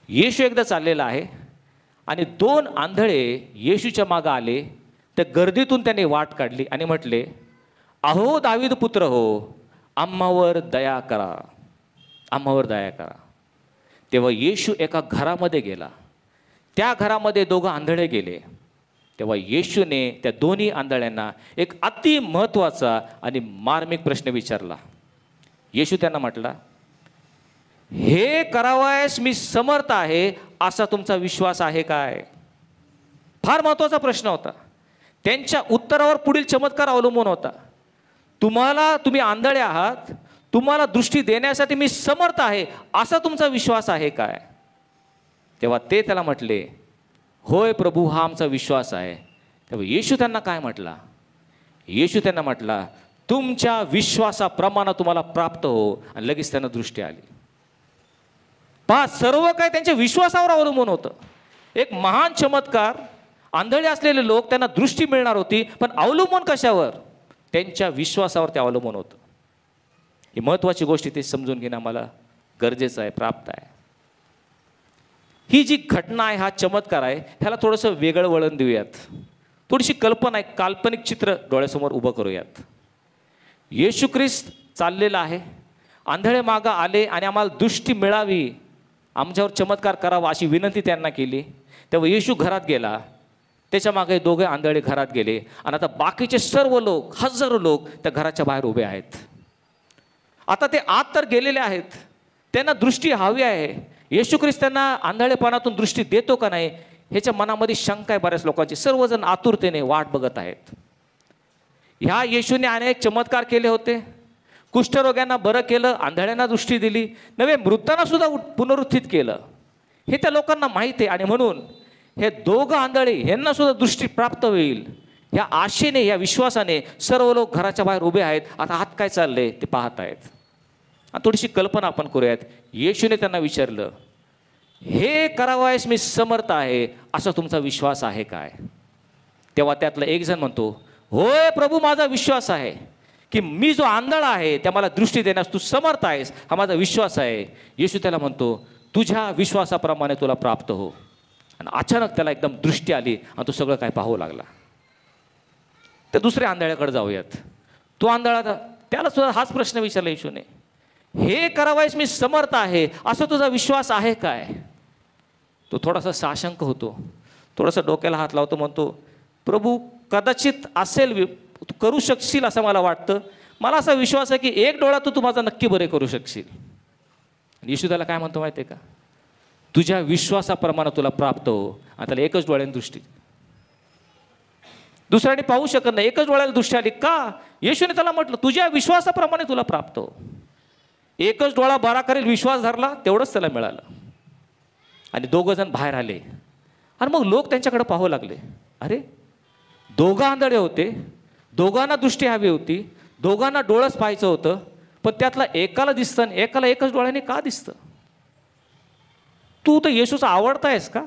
येशू एकदा चाललेला आहे आणि 2 आंधळे येशूच्या मागं आले. त्या गर्दीतून त्याने वाट काढली आणि म्हटले, अहो दावीद पुत्र हो, आम्हावर दया करा, आम्हावर दया करा. तेव्हा येशू एका घरामध्ये गेला. त्या घरामध्ये 2 आंधळे गेले. तेव्हा येशूने त्या दोन्ही आंधळ्यांना एक अति महत्त्वाचा आणि मार्मिक प्रश्न विचारला. येशू त्यांना म्हटला, हे करावयास मी समर्थ आहे असा तुमचा विश्वास आहे काय? फार महत्त्वाचा प्रश्न होता. त्यांच्या उत्तरावर पुढील चमत्कार अवलंबून होता. तुम्ही आंधळे आहात, तुम्हाला दृष्टी देण्यासाठी मी समर्थ आहे असा तुमचा विश्वास आहे काय? तेव्हा ते त्याला म्हटले, होय प्रभू, हा आमचा विश्वास आहे. तेव्हा येशू त्यांना काय म्हटला? येशू त्यांना म्हटला, तुमच्या विश्वासाप्रमाणे तुम्हाला प्राप्त हो. आणि लगेच त्यांना दृष्टी आली. पहा, सर्व काय त्यांच्या विश्वासावर अवलंबून होतं. एक महान चमत्कार. आंधळे असलेले लोक, त्यांना दृष्टी मिळणार होती, पण अवलंबून कशावर? त्यांच्या विश्वासावर ते अवलंबून होतं. ही महत्त्वाची गोष्ट ते समजून घेणं आम्हाला गरजेचं आहे, प्राप्त आहे. ही जी घटना आहे, हा चमत्कार आहे, ह्याला थोडंसं वेगळं वळण देऊयात. थोडीशी कल्पना आहे, काल्पनिक चित्र डोळ्यासमोर उभं करूयात. येशू ख्रिस्त चाललेला आहे, आंधळे मागं आले आणि आम्हाला दृष्टी मिळावी, आमच्यावर चमत्कार करावा अशी विनंती त्यांना केली. तेव्हा येशू घरात गेला. त्याच्या मागे 2 आंधळे घरात गेले आणि आता बाकीचे सर्व लोक, हजारो लोक त्या घराच्या बाहेर उभे आहेत. आता ते आत तर गेलेले आहेत, त्यांना दृष्टी हवी आहे. येशू ख्रिस्त त्यांना आंधळेपणातून दृष्टी देतो का नाही ह्याच्या मनामध्ये शंका आहे बऱ्याच लोकांची. सर्वजण आतुरतेने वाट बघत आहेत. ह्या येशूने अनेक चमत्कार केले होते. कुष्ठरोग्यांना बरं केलं, आंधळ्यांना दृष्टी दिली, नवे मृतांना सुद्धा पुनरुत्थित केलं. हे त्या लोकांना माहीत आहे. आणि म्हणून हे 2 आंधळे ह्यांना सुद्धा दृष्टी प्राप्त होईल ह्या आशेने, या विश्वासाने सर्व लोक घराच्या बाहेर उभे आहेत. आता आत काय चाललंय ते पाहत आहेत. थोडीशी कल्पना आपण करूयात. येशूने त्यांना विचारलं, हे करावयास मी समर्थ आहे असा तुमचा विश्वास आहे काय? तेव्हा त्यातला एक जण म्हणतो, होय प्रभू, माझा विश्वास आहे की मी जो आंधळा आहे त्या मला दृष्टी देण्यास तू समर्थ आहेस, हा माझा विश्वास आहे. येशू त्याला म्हणतो, तुझ्या विश्वासाप्रमाणे तुला प्राप्त हो. आणि अचानक त्याला एकदम दृष्टी आली आणि तो सगळं काय पाहू लागला. तर दुसऱ्या आंधळ्याकडे जाऊयात. तो आंधळा त्याला सुद्धा हाच प्रश्न विचारला येशूने, हे करावयास मी समर्थ आहे असं तुझा विश्वास आहे काय? तो थोडासा साशंक होतो, थोडासा डोक्याला हात लावतो, म्हणतो प्रभू कदाचित असेल, तू करू शकशील असं मला वाटतं, मला असा विश्वास आहे की एक डोळा तू माझा नक्की बरे करू शकशील. येशू त्याला काय म्हणतो माहिती आहे का? तुझ्या विश्वासाप्रमाणे तुला प्राप्त हो. आणि त्याला एकच डोळ्याने दृष्टी, दुसऱ्याने पाहू शकत नाही, एकच डोळ्याला दृष्टी आली का? येशूने त्याला म्हटलं तुझ्या विश्वासाप्रमाणे तुला प्राप्त हो. एकच डोळा बरा करेल विश्वास धरला, तेवढंच त्याला मिळालं. आणि दोघं जण बाहेर आले आणि मग लोक त्यांच्याकडे पाहू लागले, अरे दोघं आंधळे होते, दोघांना दृष्टी हवी होती, दोघांना डोळस पाहायचं होतं, पण त्यातला एकाला दिसतं आणि एकाला एकच डोळ्याने का दिसतं? तू तर येशूचा आवडता आहेस का?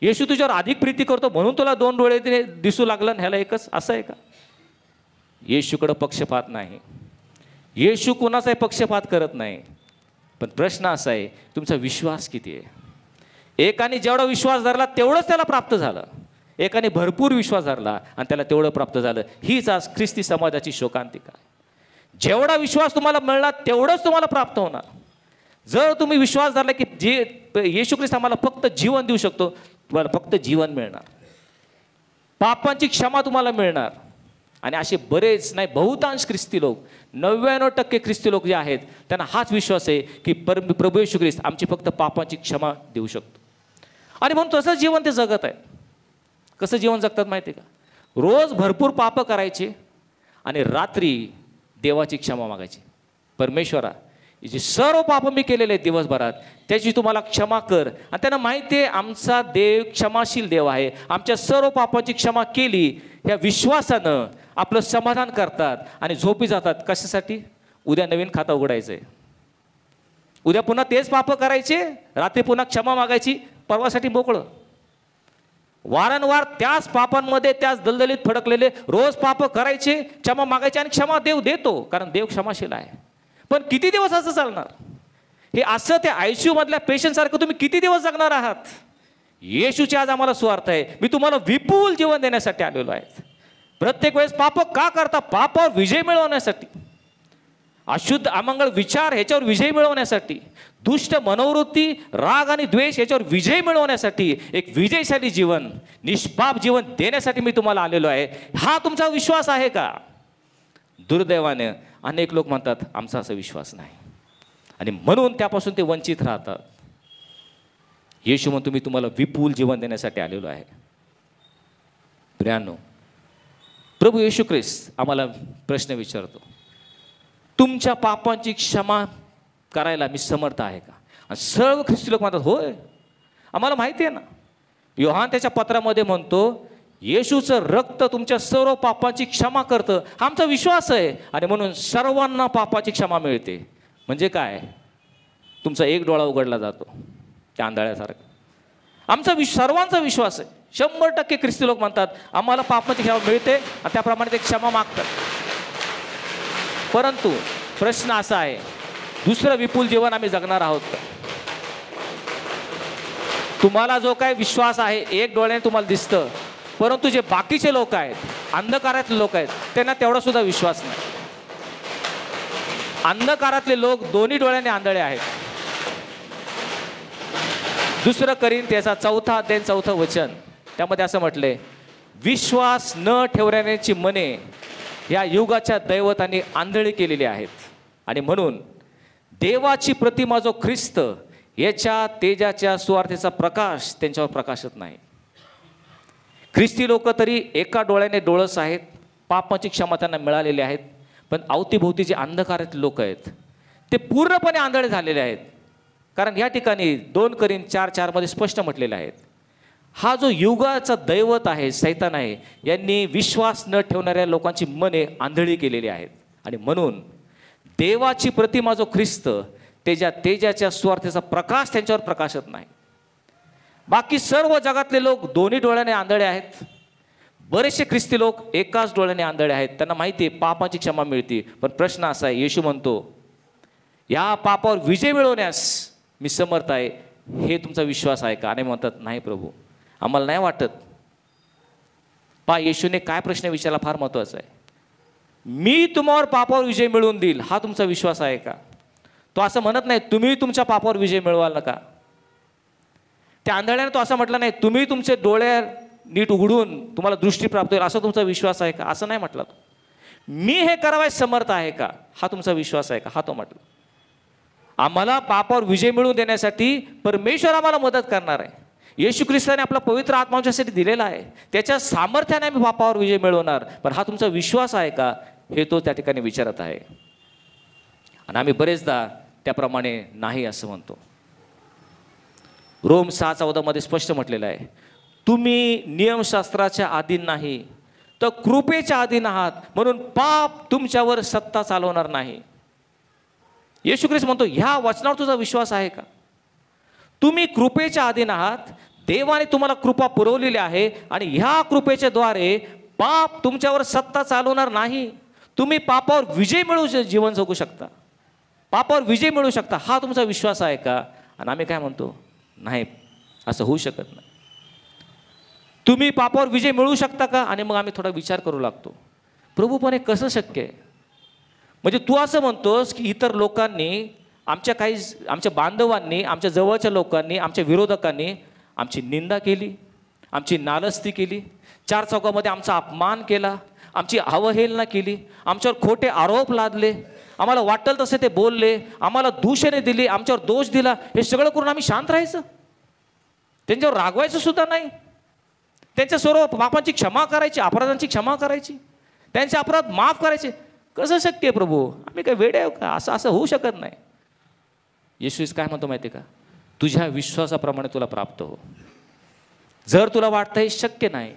येशू तुझ्यावर अधिक प्रीती करतो म्हणून तुला दोन डोळे दिसू लागलं आणि ह्याला एकच, असं आहे का? येशूकडं पक्षपात नाही, येशू कोणाचाही पक्षपात करत नाही. पण प्रश्न असा आहे, तुमचा विश्वास किती आहे? एकाने जेवढा विश्वास धरला तेवढंच त्याला प्राप्त झालं, एकाने भरपूर विश्वास धरला आणि त्याला तेवढं प्राप्त झालं. हीच आज ख्रिस्ती समाजाची शोकांतिका आहे. जेवढा विश्वास तुम्हाला मिळणार तेवढंच तुम्हाला प्राप्त होणार. जर तुम्ही विश्वास धरला की येशू ख्रिस्त आम्हाला फक्त जीवन देऊ शकतो, तुम्हाला फक्त जीवन मिळणार, पापांची क्षमा तुम्हाला मिळणार. आणि असे बरेच नाही, बहुतांश ख्रिस्ती लोक, 99% ख्रिस्ती लोक जे आहेत त्यांना हाच विश्वास आहे की प्रभू येशू ख्रिस्त आमची फक्त पापांची क्षमा देऊ शकतो. आणि म्हणून तसं जीवन ते जगत आहे. कसं जीवन जगतात माहिती आहे का? रोज भरपूर पापं करायचे आणि रात्री देवाची क्षमा मागायची. परमेश्वरा, जे सर्व पापं मी केलेले आहेत दिवसभरात त्याची तुम्हाला क्षमा कर. आणि त्यांना माहिती आहे आमचा देव क्षमाशील देव आहे, आमच्या सर्व पापाची क्षमा केली, ह्या विश्वासानं आपलं समाधान करतात आणि झोपी जातात. कशासाठी? उद्या नवीन खातं उघडायचं आहे, उद्या पुन्हा तेच पापं करायचे, रात्री पुन्हा क्षमा मागायची, परवासाठी मोकळं. वारंवार त्याच पापांमध्ये, त्याच दलदलीत फडकलेले रोज पाप करायचे, क्षमा मागायचे आणि क्षमा देव देतो, कारण देव क्षमाशील आहे. पण किती दिवस असं चालणार? हे असं त्या ICU मधल्या पेशंटसारखं तुम्ही किती दिवस जगणार आहात? येशूची आज आम्हाला स्वार्थ आहे, मी तुम्हाला विपुल जीवन देण्यासाठी आलेलो आहे. प्रत्येक वेळेस पाप का करता? पापावर विजय मिळवण्यासाठी, अशुद्ध अमंगळ विचार ह्याच्यावर विजय मिळवण्यासाठी, दुष्ट मनोवृत्ती, राग आणि द्वेष याच्यावर विजय मिळवण्यासाठी, एक विजयशाली जीवन, निष्पाप जीवन देण्यासाठी मी तुम्हाला आलेलो आहे. हा तुमचा विश्वास आहे का? दुर्दैवाने अनेक लोक म्हणतात आमचा असा विश्वास नाही आणि म्हणून त्यापासून ते वंचित राहतात. येशू म्हणतो मी तुम्हाला विपुल जीवन देण्यासाठी आलेलो आहे. प्रियांनो, प्रभू येशू ख्रिस्त आम्हाला प्रश्न विचारतो, तुमच्या पापांची क्षमा करायला मी समर्थ आहे का? आणि सर्व ख्रिस्ती लोक म्हणतात होय, आम्हाला माहिती आहे ना. योहान त्याच्या पत्रामध्ये म्हणतो येशूचं रक्त तुमच्या सर्व पापांची क्षमा करतं, आमचा विश्वास आहे आणि म्हणून सर्वांना पापाची क्षमा मिळते. म्हणजे काय? तुमचा एक डोळा उघडला जातो त्या आंधळ्यासारखा. आमचा सर्वांचा विश्वास आहे. 100% ख्रिस्ती लोक म्हणतात आम्हाला पापाची क्षमा मिळते आणि त्याप्रमाणे ते क्षमा मागतात. परंतु प्रश्न असा आहे, दुसरं विपुल जीवन आम्ही जगणार आहोत का? तुम्हाला जो काय विश्वास आहे एक डोळ्याने तुम्हाला दिसतं, परंतु जे बाकीचे लोक आहेत, अंधकारातले लोक आहेत, त्यांना तेवढा सुद्धा विश्वास नाही. अंधकारातले लोक दोन्ही डोळ्याने आंधळे आहेत. दुसरं करीन त्याचा 4 अध्याय 4 वचन, त्यामध्ये असं म्हटलंय, विश्वास न ठेवण्याची मने या युगाच्या दैवतांनी आंधळी केलेली आहेत आणि म्हणून देवाची प्रतिमा जो ख्रिस्त याच्या तेजाच्या सुवार्थेचा प्रकाश त्यांच्यावर प्रकाशत नाही. ख्रिस्ती लोक तरी एका डोळ्याने डोळस आहेत, पापाची क्षमा त्यांना मिळालेली आहेत, पण अवतीभोवती जे अंधकारातले लोक आहेत ते पूर्णपणे आंधळे झालेले आहेत. कारण या ठिकाणी 2 करीन 4:4 मध्ये स्पष्ट म्हटलेलं आहे, हा जो युगाचा दैवत आहे, सैतान आहे, यांनी विश्वास न ठेवणाऱ्या लोकांची मने आंधळी केलेली आहेत आणि म्हणून देवाची प्रतिमा जो ख्रिस्त तेजाच्या स्वार्थेचा प्रकाश त्यांच्यावर प्रकाशत नाही. बाकी सर्व जगातले लोक दोन्ही डोळ्याने आंधळे आहेत. बरेचसे ख्रिस्ती लोक एकाच डोळ्याने आंधळे आहेत, त्यांना माहिती आहे पापाची क्षमा मिळते. पण प्रश्न असा आहे, येशू म्हणतो या पापावर विजय मिळवण्यास मी समर्थ आहे, हे तुमचा विश्वास आहे का? आणि म्हणतात नाही प्रभू, आम्हाला नाही वाटत. येशूने काय प्रश्न विचारला फार महत्त्वाचा आहे. मी तुम्हावर पापावर विजय मिळवून देईल, हा तुमचा विश्वास आहे का? तो असं म्हणत नाही तुम्ही तुमच्या पापावर विजय मिळवाल नका. त्या आंधळ्याने तो असं म्हटलं नाही तुम्ही तुमचे डोळे नीट उघडून तुम्हाला दृष्टी प्राप्त होईल, असा तुमचा विश्वास आहे का? असं नाही म्हटलं तो. मी हे करावयास समर्थ आहे का, हा तुमचा विश्वास आहे का, हा तो म्हटलं. आम्हाला पापावर विजय मिळवून देण्यासाठी परमेश्वर आम्हाला मदत करणार आहे. येशू ख्रिस्ताने आपला पवित्र आत्मा आमच्यासाठी दिलेला आहे, त्याच्या सामर्थ्याने आम्ही पापावर विजय मिळवणार. पण हा तुमचा विश्वास आहे का, हे तो त्या ठिकाणी विचारत आहे. आणि आम्ही बरेचदा त्याप्रमाणे नाही असं म्हणतो. रोम 6:14 मध्ये स्पष्ट म्हटलेलं आहे, तुम्ही नियमशास्त्राच्या अधीन नाही तर कृपेच्या अधीन आहात, म्हणून पाप तुमच्यावर सत्ता चालवणार नाही. येशू ख्रिस्त म्हणतो ह्या वचनावर तुझा विश्वास आहे का? तुम्ही कृपेच्या अधीन आहात, देवाने तुम्हाला कृपा पुरवलेली आहे आणि ह्या कृपेच्या द्वारे पाप तुमच्यावर सत्ता चालवणार नाही. तुम्ही पापावर विजय मिळवू जीवन जगू शकता, पापावर विजय मिळवू शकता, हा तुमचा विश्वास आहे का? आणि आम्ही काय म्हणतो, नाही, असं होऊ शकत नाही. तुम्ही पापावर विजय मिळवू शकता का? आणि मग आम्ही थोडा विचार करू लागतो, प्रभू पण हे कसं शक्य आहे? म्हणजे तू असं म्हणतोस की इतर लोकांनी, आमच्या बांधवांनी, आमच्या जवळच्या लोकांनी, आमच्या विरोधकांनी आमची निंदा केली, आमची नालस्ती केली, चार चौकामध्ये आमचा अपमान केला, आमची अवहेलना केली, आमच्यावर खोटे आरोप लादले, आम्हाला वाटेल तसे ते बोलले, आम्हाला दूषणे दिली, आमच्यावर दोष दिला, हे सगळं करून आम्ही शांत राहायचं? त्यांच्यावर रागवायचं सुद्धा नाही? त्यांच्या सर्व पापांची क्षमा करायची, अपराधांची क्षमा करायची, त्यांचे अपराध माफ करायचे? कसं शक्य आहे प्रभू? आम्ही काय वेडे आहो का? असं होऊ शकत नाही. येशू काय म्हणतो माहिती आहे का? तुझ्या विश्वासाप्रमाणे तुला प्राप्त हो. जर तुला वाटतं हे शक्य नाही,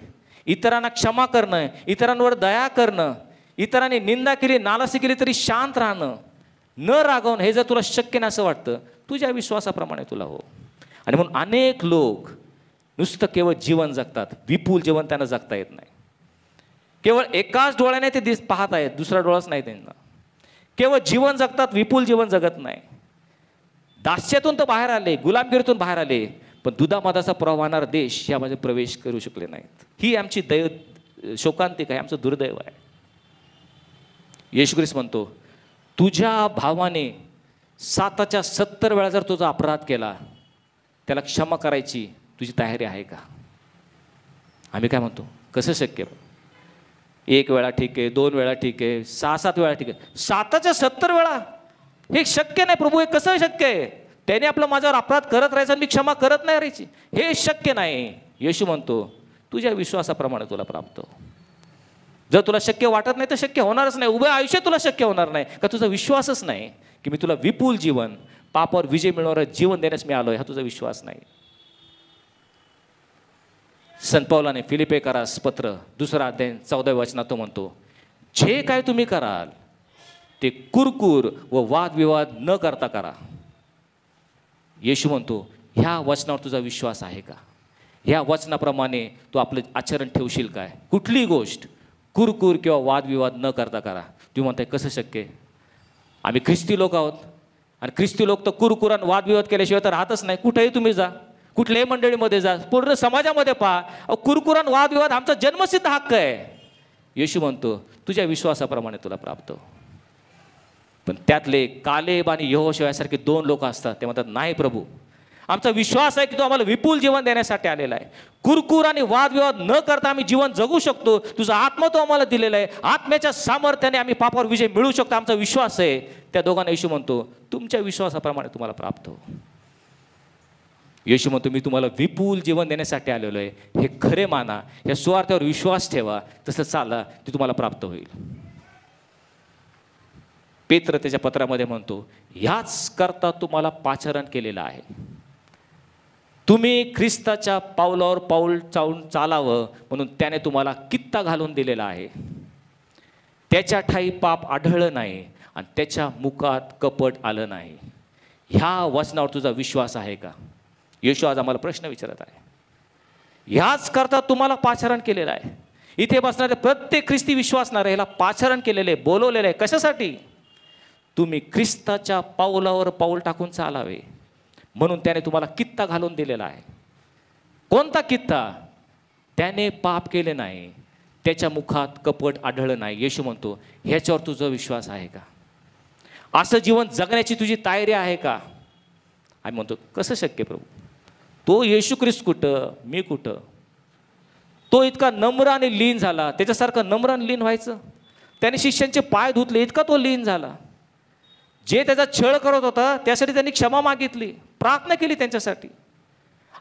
इतरांना क्षमा करणं, इतरांवर दया करणं, इतरांनी निंदा केली, नालासी केली तरी शांत राहणं, न रागवणं, हे जर तुला शक्य नाही असं वाटतं, तुझ्या विश्वासाप्रमाणे तुला हो. आणि म्हणून अनेक लोक नुसतं केवळ जीवन जगतात, विपुल जीवन त्यांना जगता येत नाही. केवळ एकाच डोळ्याने ते पाहत आहेत, दुसरा डोळाच नाही त्यांना. केवळ जीवन जगतात, विपुल जीवन जगत नाही. दास्यातून तर बाहेर आले, गुलामगिरीतून बाहेर आले, पण दुधामधाचा प्रवाह वाहणारा देश यामध्ये प्रवेश करू शकले नाहीत. ही आमची शोकांतिक आहे, आमचं दुर्दैव आहे. येशू ख्रिस्त म्हणतो तुझ्या भावाने 7च्या 70 वेळा जर तुझा अपराध केला, त्याला क्षमा करायची तुझी तयारी आहे का? आम्ही काय म्हणतो, कसं शक्य? 1 वेळा ठीक आहे, 2 वेळा ठीक आहे, 6-7 वेळा ठीक आहे, 7च्या 70 वेळा हे शक्य नाही प्रभू. हे कसं शक्य आहे? त्याने आपलं माझ्यावर अपराध करत राहायचा आणि मी क्षमा करत नाही राहायची, हे शक्य नाही. येशू म्हणतो तुझ्या विश्वासाप्रमाणे तुला प्राप्त हो. जर तुला शक्य वाटत नाही तर शक्य होणारच नाही. उभ्या आयुष्यात तुला शक्य होणार नाही का? तुझा विश्वासच नाही की मी तुला विपुल जीवन, पापावर विजय मिळवणारं जीवन देण्यास मी आलोय, हा तुझा विश्वास नाही. संत पौलाने फिलिप्पेकरास पत्र 2 अध्याय 14 वचनात तो म्हणतो जे काय तुम्ही कराल ते कुरकुर व वादविवाद न करता करा. येशू म्हणतो ह्या वचनावर तुझा विश्वास आहे का? ह्या वचनाप्रमाणे तू आपलं आचरण ठेवशील काय? कुठलीही गोष्ट कुरकुर किंवा वादविवाद न करता करा. तू म्हणताय कसं शक्य आहे? आम्ही ख्रिस्ती लोक आहोत आणि ख्रिस्ती लोक तर कुरकुर आणि वादविवाद केल्याशिवाय तर राहतच नाही. कुठेही तुम्ही जा, कुठल्याही मंडळीमध्ये जा, पूर्ण समाजामध्ये पहा, कुरकुर आणि वादविवाद आमचा जन्मसिद्ध हक्क आहे. येशू म्हणतो तुझ्या विश्वासाप्रमाणे तुला प्राप्त हो. पण त्यातले कालेब आणि यहोशुआसारखे 2 लोक असतात, ते म्हणतात नाही प्रभू, आमचा विश्वास आहे की तू आम्हाला विपुल जीवन देण्यासाठी आलेला आहे. कुरकुर आणि वादविवाद न करता आम्ही जीवन जगू शकतो. तुझा आत्मा तो आम्हाला दिलेला आहे, आत्म्याच्या सामर्थ्याने आम्ही पापावर विजय मिळू शकतो, आमचा विश्वास आहे. त्या दोघांना येशू म्हणतो तुमच्या विश्वासाप्रमाणे तुम्हाला प्राप्त हो. येशू म्हणतो मी तुम्हाला विपुल जीवन देण्यासाठी आलेलो आहे, हे खरे माना, या सुवार्थेवर विश्वास ठेवा, तसं चाला, ते तुम्हाला प्राप्त होईल. पेत्र त्याच्या पत्रामध्ये म्हणतो ह्याच करता तुम्हाला पाचारण केलेलं आहे. तुम्ही ख्रिस्ताच्या पावलावर पाऊल चालावं म्हणून त्याने तुम्हाला कित्ता घालून दिलेला आहे. त्याच्या ठाई पाप आढळलं नाही आणि त्याच्या मुखात कपट आलं नाही. ह्या वचनावर तुझा विश्वास आहे का? येशू आज आम्हाला प्रश्न विचारत आहे. ह्याच करता तुम्हाला पाचारण केलेलं आहे. इथे बसणारे प्रत्येक ख्रिस्ती विश्वासणारे ह्याला पाचारण केलेले, बोलवलेले आहे. कशासाठी? तुम्ही ख्रिस्ताच्या पाऊलावर पाऊल टाकून चालावे म्हणून त्याने तुम्हाला कित्ता घालून दिलेला आहे. कोणता कित्ता? त्याने पाप केले नाही, त्याच्या मुखात कपट आढळलं नाही. येशू म्हणतो, ह्याच्यावर तुझा विश्वास आहे का? असं जीवन जगण्याची तुझी तयारी आहे का? आम्ही म्हणतो, कसं शक्य प्रभू? तो येशू ख्रिस्त कुठं, मी कुठं? तो इतका नम्र आणि लीन झाला, त्याच्यासारखं नम्र आणि लीन व्हायचं? त्याने शिष्यांचे पाय धुतले, इतका तो लीन झाला. जे त्याचा छळ करत होता त्यासाठी त्यांनी क्षमा मागितली, प्रार्थना केली त्यांच्यासाठी.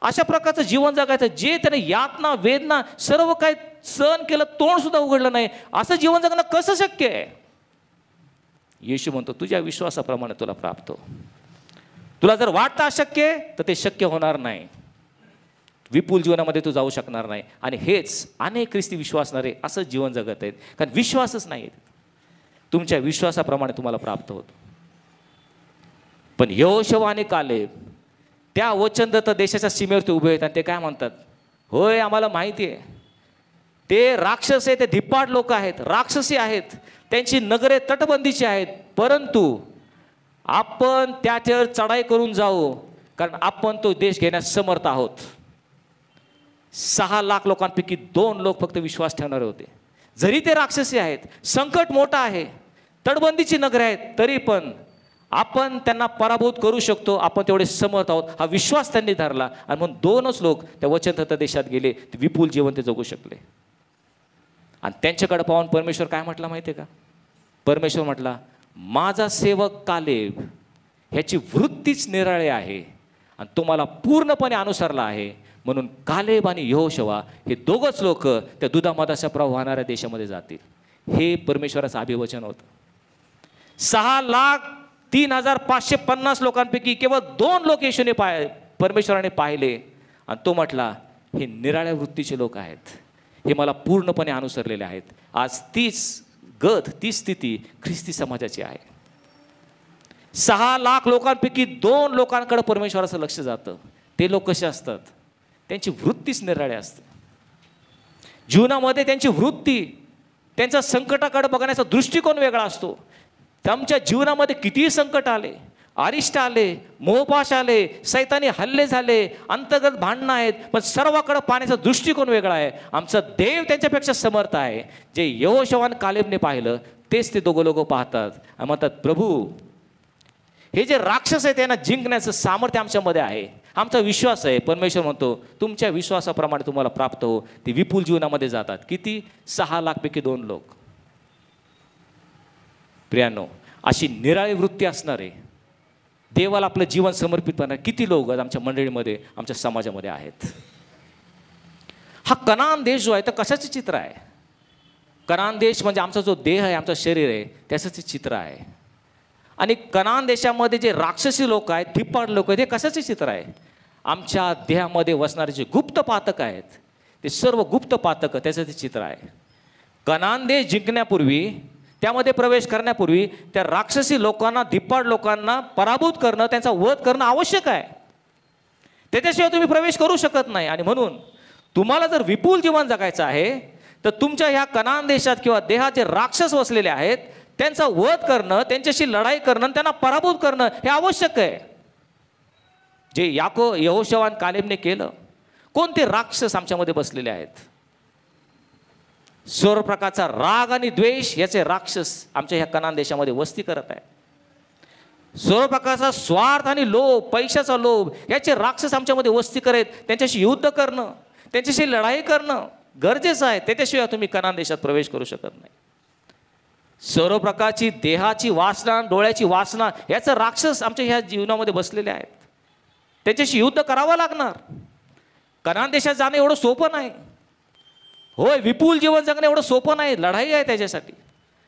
अशा प्रकारचं जीवन जगायचं, जे त्याने यातना वेदना सर्व काय सहन केलं, तोंड सुद्धा उघडलं नाही, असं जीवन जगणं कसं शक्य आहे? येशू म्हणतो, तुझ्या विश्वासाप्रमाणे तुला प्राप्त हो. तुला जर वाटतं अशक्य आहे तर ते शक्य होणार नाही. विपुल जीवनामध्ये तू जाऊ शकणार नाही. आणि हेच अनेक ख्रिस्ती विश्वासणारे असं जीवन जगत आहेत, कारण विश्वासच नाही. तुमच्या विश्वासाप्रमाणे तुम्हाला प्राप्त होतं. पण यहोशुवा आणि कालेब त्या वचनदत्त देशाच्या सीमेवरती उभे आहेत आणि ते काय म्हणतात, होय आम्हाला माहिती आहे ते राक्षस आहे, ते धिप्पाड लोक आहेत, राक्षसी आहेत, त्यांची नगरे तटबंदीची आहेत, परंतु आपण त्याच्यावर चढाई करून जाऊ, कारण आपण तो देश घेण्यास समर्थ आहोत. 6 लाख लोकांपैकी 2 लोक फक्त विश्वास ठेवणारे होते. जरी ते राक्षसी आहेत, संकट मोठं आहे, तटबंदीची नगरे आहेत, तरी पण आपण त्यांना पराभूत करू शकतो, आपण तेवढे समर्थ आहोत, हा विश्वास त्यांनी धरला. आणि म्हणून 2च लोक त्या वचनदत्त देशात गेले, ते विपुल जीवन ते जगू शकले. आणि त्यांच्याकडे पाहून परमेश्वर काय म्हटलं माहिती आहे का? परमेश्वर म्हटला, माझा सेवक कालेब ह्याची वृत्तीच निराळी आहे आणि तो मला पूर्णपणे अनुसरला आहे. म्हणून कालेब आणि यहोशुवा हे दोघंच लोक त्या दुधामधाच्या प्रवाह वाहणाऱ्या देशामध्ये जातील. हे परमेश्वराचं अभिवचन होतं. 6,03,550 लोकांपैकी केवळ 2 लोक येशूने परमेश्वराने पाहिले आणि तो म्हटला, हे निराळ्या वृत्तीचे लोक आहेत, हे मला पूर्णपणे अनुसरलेले आहेत. आज तीच स्थिती ख्रिस्ती समाजाची आहे. 6 लाख लोकांपैकी 2 लोकांकडे परमेश्वराचं लक्ष जातं. ते लोक कसे असतात? त्यांची वृत्तीच निराळी असते. जीवनामध्ये त्यांची वृत्ती, त्यांचा संकटाकडे बघण्याचा दृष्टिकोन वेगळा असतो. त्यांच्या जीवनामध्ये कितीही संकट आले, अरिष्ट आले, मोहपाश आले, सैतानी हल्ले झाले, अंतर्गत भांडणं आहेत, पण सर्वाकडे पाहण्याचा दृष्टिकोन वेगळा आहे. आमचा देव त्यांच्यापेक्षा समर्थ आहे. जे यहोशुवा आणि कालेबने पाहिलं तेच ते दोघं लोक पाहतात आणि म्हणतात, प्रभू हे जे राक्षस आहे त्यांना जिंकण्याचं सामर्थ्य आमच्यामध्ये आहे, आमचा विश्वास आहे. परमेश्वर म्हणतो, तुमच्या विश्वासाप्रमाणे तुम्हाला प्राप्त हो. ते विपुल जीवनामध्ये जातात. किती? 6 लाखपैकी 2 लोक. प्रियांनो, अशी निराळी वृत्ती असणारे, देवाला आपलं जीवन समर्पित करणारे किती लोक आमच्या मंडळीमध्ये, आमच्या समाजामध्ये आहेत. हा कनान देश जो आहे तर कशाचं चित्र आहे? कनान देश म्हणजे आमचा जो देह आहे, आमचं शरीर आहे, त्याचं चित्र आहे. आणि कनान देशामध्ये जे राक्षसी लोक आहेत, धिप्पाड लोक आहेत, हे कशाचे चित्र आहे? आमच्या देहामध्ये वसणारे जे गुप्त पातक आहेत, ते सर्व गुप्त पातक त्याचं ते चित्र आहे. कनान देश जिंकण्यापूर्वी, त्यामध्ये प्रवेश करण्यापूर्वी त्या राक्षसी लोकांना, धिप्पाड लोकांना पराभूत करणं, त्यांचा वध करणं आवश्यक आहे. त्याच्याशिवाय तुम्ही प्रवेश करू शकत नाही. आणि म्हणून तुम्हाला जर विपुल जीवन जगायचं आहे तर तुमच्या ह्या कनान देशात किंवा देहात जे राक्षस वसलेले आहेत त्यांचा वध करणं, त्यांच्याशी लढाई करणं, त्यांना पराभूत करणं हे आवश्यक आहे. जे यहोशुवा आणि कालेबने केलं. कोणते राक्षस आमच्यामध्ये बसलेले आहेत? सर्व प्रकारचा राग आणि द्वेष याचे राक्षस आमच्या ह्या कनान देशामध्ये वस्ती करत आहे. सर्व प्रकारचा स्वार्थ आणि लोभ, पैशाचा लोभ याचे राक्षस आमच्यामध्ये वस्ती करत. त्यांच्याशी युद्ध करणं, त्यांच्याशी लढाई करणं गरजेचं आहे. त्याच्याशिवाय तुम्ही कनान देशात प्रवेश करू शकत नाही. सर्व प्रकारची देहाची वासना, डोळ्याची वासना याचं राक्षस आमच्या ह्या जीवनामध्ये बसलेले आहेत. त्याच्याशी युद्ध करावं लागणार. कनान देशात जाणं एवढं सोपं नाही. होय, विपुल जीवन जगणं एवढं सोपं नाही. लढाई आहे त्याच्यासाठी.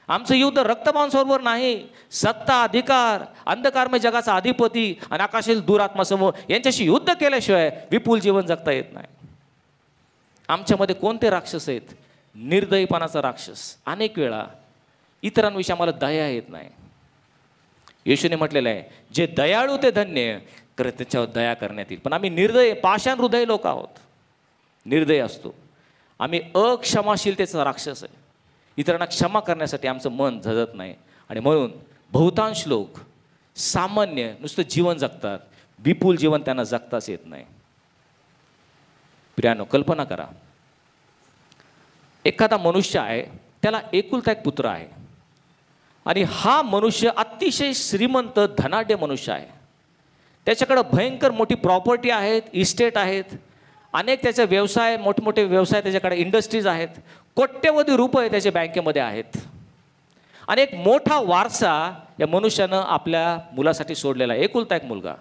आमचं युद्ध रक्तमांसाबरोबर नाही. सत्ता, अधिकार, अंधकारमय जगाचा अधिपती आणि आकाशातील दुरात्मासमूह यांच्याशी युद्ध केल्याशिवाय विपुल जीवन जगता येत नाही. आमच्यामध्ये कोणते राक्षस आहेत? निर्दयीपणाचा राक्षस. अनेक वेळा इतरांविषयी आम्हाला दया येत नाही. येशूने म्हटलेलं आहे, जे दयाळू ते धन्य, तर त्याच्यावर दया करण्यात येईल. पण आम्ही निर्दय, पाषाण हृदय लोक आहोत. निर्दय असतो. आम्ही अक्षमाशीलतेचा राक्षस आहे. इतरांना क्षमा करण्यासाठी आमचं मन झजत नाही. आणि म्हणून बहुतांश लोक सामान्य नुसतं जीवन जगतात. विपुल जीवन त्यांना जगताच येत नाही. प्रियानो, कल्पना करा, एखादा मनुष्य आहे, त्याला एकुलता एक पुत्र आहे आणि हा मनुष्य अतिशय श्रीमंत धनाढ्य मनुष्य आहे. त्याच्याकडं भयंकर मोठी प्रॉपर्टी आहेत, इस्टेट आहेत, अनेक त्याचे व्यवसाय, मोठमोठे व्यवसाय त्याच्याकडे, इंडस्ट्रीज आहेत, कोट्यवधी रुपये त्याच्या बँकेमध्ये आहेत आणि एक मोठा वारसा या मनुष्यानं आपल्या मुलासाठी सोडलेला आहे. एकुलता एक मुलगा.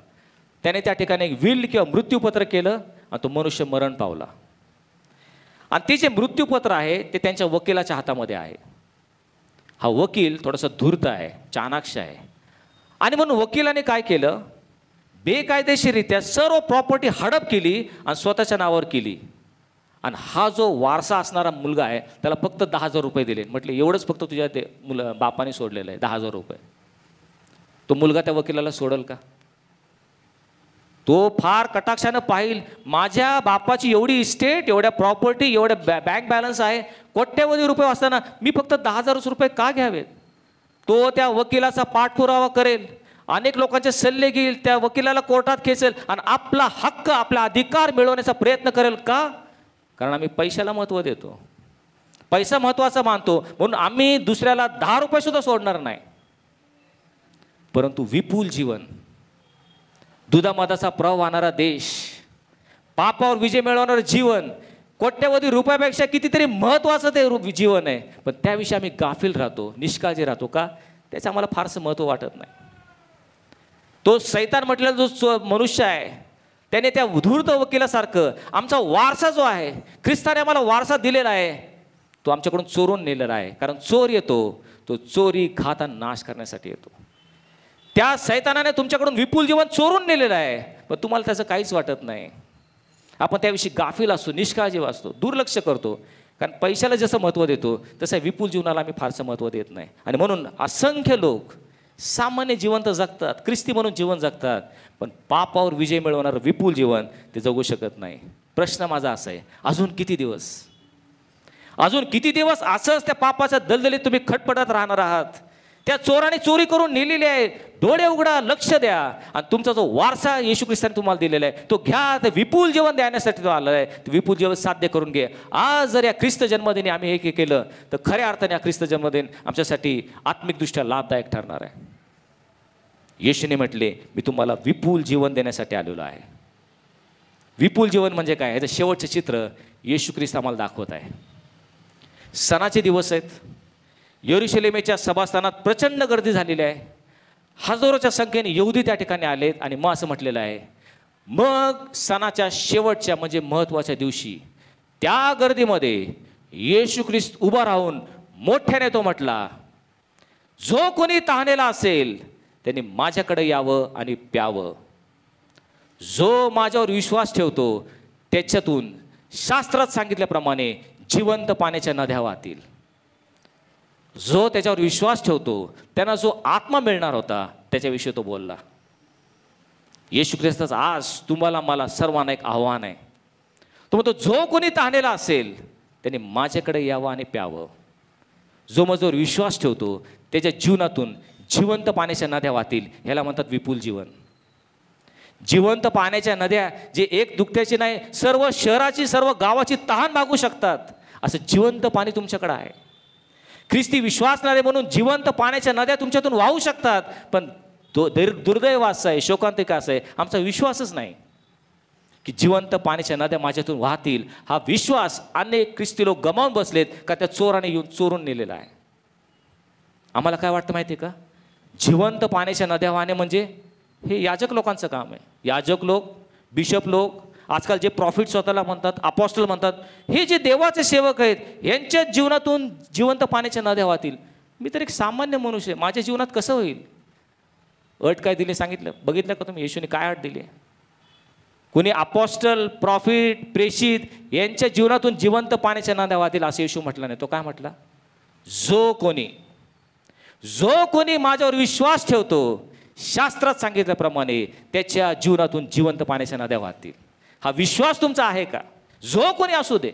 त्याने त्या ठिकाणी एक विल किंवा मृत्यूपत्र केलं आणि तो मनुष्य मरण पावला. आणि ते जे मृत्यूपत्र आहे ते त्यांच्या वकिलाच्या हातामध्ये आहे. हा वकील थोडासा धूर्त आहे, चाणाक्ष आहे आणि म्हणून वकिलाने काय केलं, बेकायदेशीररित्या सर्व प्रॉपर्टी हडप केली आणि स्वतःच्या नावावर केली. आणि हा जो वारसा असणारा मुलगा आहे त्याला फक्त 10,000 रुपये दिले. म्हटले एवढंच फक्त तुझ्या ते बापाने सोडलेलं आहे, 10,000 रुपये. तो मुलगा त्या वकिलाला सोडेल का? तो फार कटाक्षानं पाहिल, माझ्या बापाची एवढी इस्टेट, एवढ्या प्रॉपर्टी, एवढ्या बँक बॅलन्स आहे, कोट्यवधी रुपये असताना मी फक्त 10,000 रुपये का घ्यावेत? तो त्या वकिलाचा पाठपुरावा करेल, अनेक लोकांचे सल्ले घेईल, त्या वकिलाला कोर्टात खेचेल आणि आपला हक्क, आपला अधिकार मिळवण्याचा प्रयत्न करेल. का? कारण आम्ही पैशाला महत्त्व देतो, पैसा महत्त्वाचा मानतो, म्हणून आम्ही दुसऱ्याला 10 रुपये सुद्धा सोडणार नाही. परंतु विपुल जीवन, दुधामधाचा प्रवाह वाहणारा देश, पापावर विजय मिळवणारं जीवन, कोट्यवधी रुपयापेक्षा कितीतरी महत्त्वाचं ते जीवन आहे, पण त्याविषयी आम्ही गाफील राहतो, निष्काळजी राहतो. का? त्याचं आम्हाला फारसं महत्त्व वाटत नाही. तो सैतान म्हटलेला जो मनुष्य आहे त्याने त्या धूर्त वकिलासारखं आमचा वारसा जो आहे, ख्रिस्ताने आम्हाला वारसा दिलेला आहे, तो आमच्याकडून चोरून नेलेला आहे. कारण चोर येतो तो चोरी, घात आणि नाश करण्यासाठी येतो. त्या सैतानाने तुमच्याकडून विपुल जीवन चोरून नेलेलं आहे, पण तुम्हाला त्याचं काहीच वाटत नाही. आपण त्याविषयी गाफील असतो, निष्काळजी असतो, दुर्लक्ष करतो. कारण पैशाला जसं महत्त्व देतो तसं विपुल जीवनाला आम्ही फारसं महत्त्व देत नाही. आणि म्हणून असंख्य लोक सामान्य जीवन तर जगतात, ख्रिस्ती म्हणून जीवन जगतात, पण पापावर विजय मिळवणारं विपुल जीवन ते जगू शकत नाही. प्रश्न माझा असा आहे, अजून किती दिवस, अजून किती दिवस असंच त्या पापाच्या दलदलीत तुम्ही खटपटत राहणार आहात? त्या चोराने चोरी करून नेलेली आहे. डोळे उघडा, लक्ष द्या आणि तुमचा जो वारसा येशू ख्रिस्ताने तुम्हाला दिलेला आहे तो घ्या. ते विपुल जीवन देण्यासाठी तो आलेला आहे. ते विपुल जीवन साध्य करून घे. आज जर या ख्रिस्त जन्मदिनी आम्ही हे केलं तर खऱ्या अर्थाने या ख्रिस्त जन्मदिन आमच्यासाठी आत्मिकदृष्ट्या लाभदायक ठरणार आहे. येशूने म्हटले, मी तुम्हाला विपुल जीवन देण्यासाठी आलेलो आहे. विपुल जीवन म्हणजे काय? याचं शेवटचं चित्र येशू ख्रिस्त आम्हाला दाखवत आहे. सणाचे दिवस आहेत. यरुशलेमेच्या सभास्थानात प्रचंड गर्दी झालेली आहे. हजारोच्या संख्येने यहुदी त्या ठिकाणी आलेत. आणि मग असं म्हटलेलं आहे, मग सणाच्या शेवटच्या म्हणजे महत्त्वाच्या दिवशी त्या गर्दीमध्ये येशू ख्रिस्त उभा राहून मोठ्याने तो म्हटला, जो कोणी तहानेला असेल त्यांनी माझ्याकडे यावं आणि प्यावं. जो माझ्यावर विश्वास ठेवतो त्याच्यातून शास्त्रात सांगितल्याप्रमाणे जिवंत पाण्याच्या नद्या वाहतील. जो त्याच्यावर विश्वास ठेवतो त्यांना जो आत्मा मिळणार होता त्याच्याविषयी तो बोलला. येशू ख्रिस्ताचं आज तुम्हाला मला सर्वांना एक आव्हान आहे. तो म्हणतो, जो कोणी तहानेला असेल त्यांनी माझ्याकडे यावं आणि प्यावं. जो माझ्यावर विश्वास ठेवतो त्याच्या जीवनातून जिवंत पाण्याच्या नद्या वाहतील. ह्याला म्हणतात विपुल जीवन. जिवंत पाण्याच्या नद्या जे एक दुखत्याची नाही, सर्व शहराची, सर्व गावाची तहान भागू शकतात, असं जिवंत पाणी तुमच्याकडे आहे. ख्रिस्ती विश्वासणारे म्हणून जिवंत पाण्याच्या नद्या तुमच्यातून वाहू शकतात. पण दुर्दैव असं आहे, शोकांतिका असं आहे, आमचा विश्वासच नाही की जिवंत पाण्याच्या नद्या माझ्यातून वाहतील. हा विश्वास अनेक ख्रिस्ती लोक गमावून बसलेत का त्या चोराने येऊन चोरून नेलेला आहे. आम्हाला काय वाटतं माहिती आहे का? जिवंत पाण्याच्या नद्या वाहणे म्हणजे हे याजक लोकांचं काम आहे. याजक लोक, बिशप लोक, आजकाल जे प्रॉफिट स्वतःला म्हणतात, अपॉस्टल म्हणतात, हे जे देवाचे सेवक आहेत, यांच्या जीवनातून जिवंत पाण्याच्या नद्या वाहतील. मी तर एक सामान्य मनुष्य आहे, माझ्या जीवनात कसं होईल? अट काय दिली सांगितलं, बघितलं का तुम्ही? येशूने काय अट दिली? कोणी अपॉस्टल, प्रॉफिट, प्रेषित यांच्या जीवनातून जिवंत पाण्याच्या नद्या वाहतील असं येशू म्हटलं नाही. तो काय म्हटला? जो कोणी माझ्यावर विश्वास ठेवतो, शास्त्रात सांगितल्याप्रमाणे त्याच्या जीवनातून जिवंत पाण्याच्या नद्या वाहतील. हा विश्वास तुमचा आहे का? जो कोणी असू दे,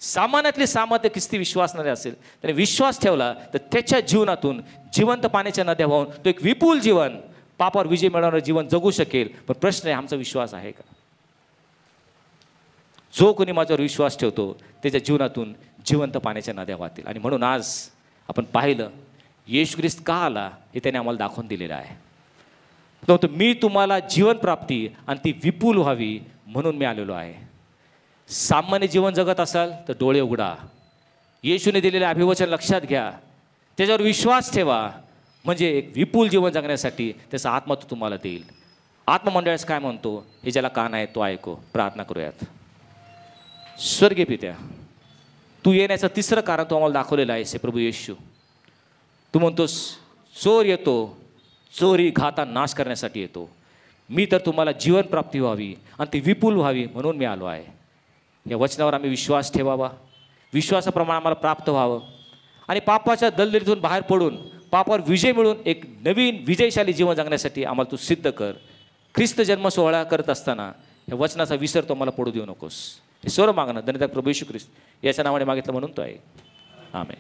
सामान्यातली सामान्य ख्रिस्ती विश्वासणारे असेल, त्याने विश्वास ठेवला तर त्याच्या जीवनातून जिवंत पाण्याच्या नद्या वाहून तो एक विपुल जीवन, पापावर विजय मिळवणारं जीवन जगू शकेल. पण प्रश्न आहे, आमचा विश्वास आहे का? जो कोणी माझ्यावर विश्वास ठेवतो त्याच्या जीवनातून जिवंत पाण्याच्या नद्या वाहतील. आणि म्हणून आज आपण पाहिलं येशू ख्रिस्त का आला हे त्याने आम्हाला दाखवून दिलेलं आहे. तो मी तुम्हाला जीवन प्राप्ती आणि ती विपुल व्हावी म्हणून मी आलेलो आहे. सामान्य जीवन जगत असाल तर डोळे उघडा, येशूने दिलेले अभिवचन लक्षात घ्या, त्याच्यावर विश्वास ठेवा, म्हणजे एक विपुल जीवन जगण्यासाठी त्याचा आत्मा तो तुम्हाला देईल. आत्ममंडळास काय म्हणतो हे ज्याला कान आहे तो ऐको. प्रार्थना करूयात. स्वर्गीय पित्या, तू येण्याचं तिसरं कारण तू आम्हाला दाखवलेलं आहे. प्रभू येशू, तू म्हणतोस चोर येतो चोरी घाता नाश करण्यासाठी येतो, मी तर तुम्हाला जीवन प्राप्ती व्हावी आणि ती विपुल व्हावी म्हणून मी आलो आहे. या वचनावर आम्ही विश्वास ठेवावा, विश्वासाप्रमाणे आम्हाला प्राप्त व्हावं आणि पापाच्या दलदलीतून बाहेर पडून पापावर विजय मिळून एक नवीन विजयशाली जीवन जगण्यासाठी आम्हाला तू सिद्ध कर. ख्रिस्त जन्म सोहळा करत असताना या वचनाचा विसर तो आम्हाला पडू देऊ नकोस. हे सर्व मागणं धन्यवाद प्रभू येशू ख्रिस्त याच्या नावाने मागितलं म्हणून तो आहे. आमेन.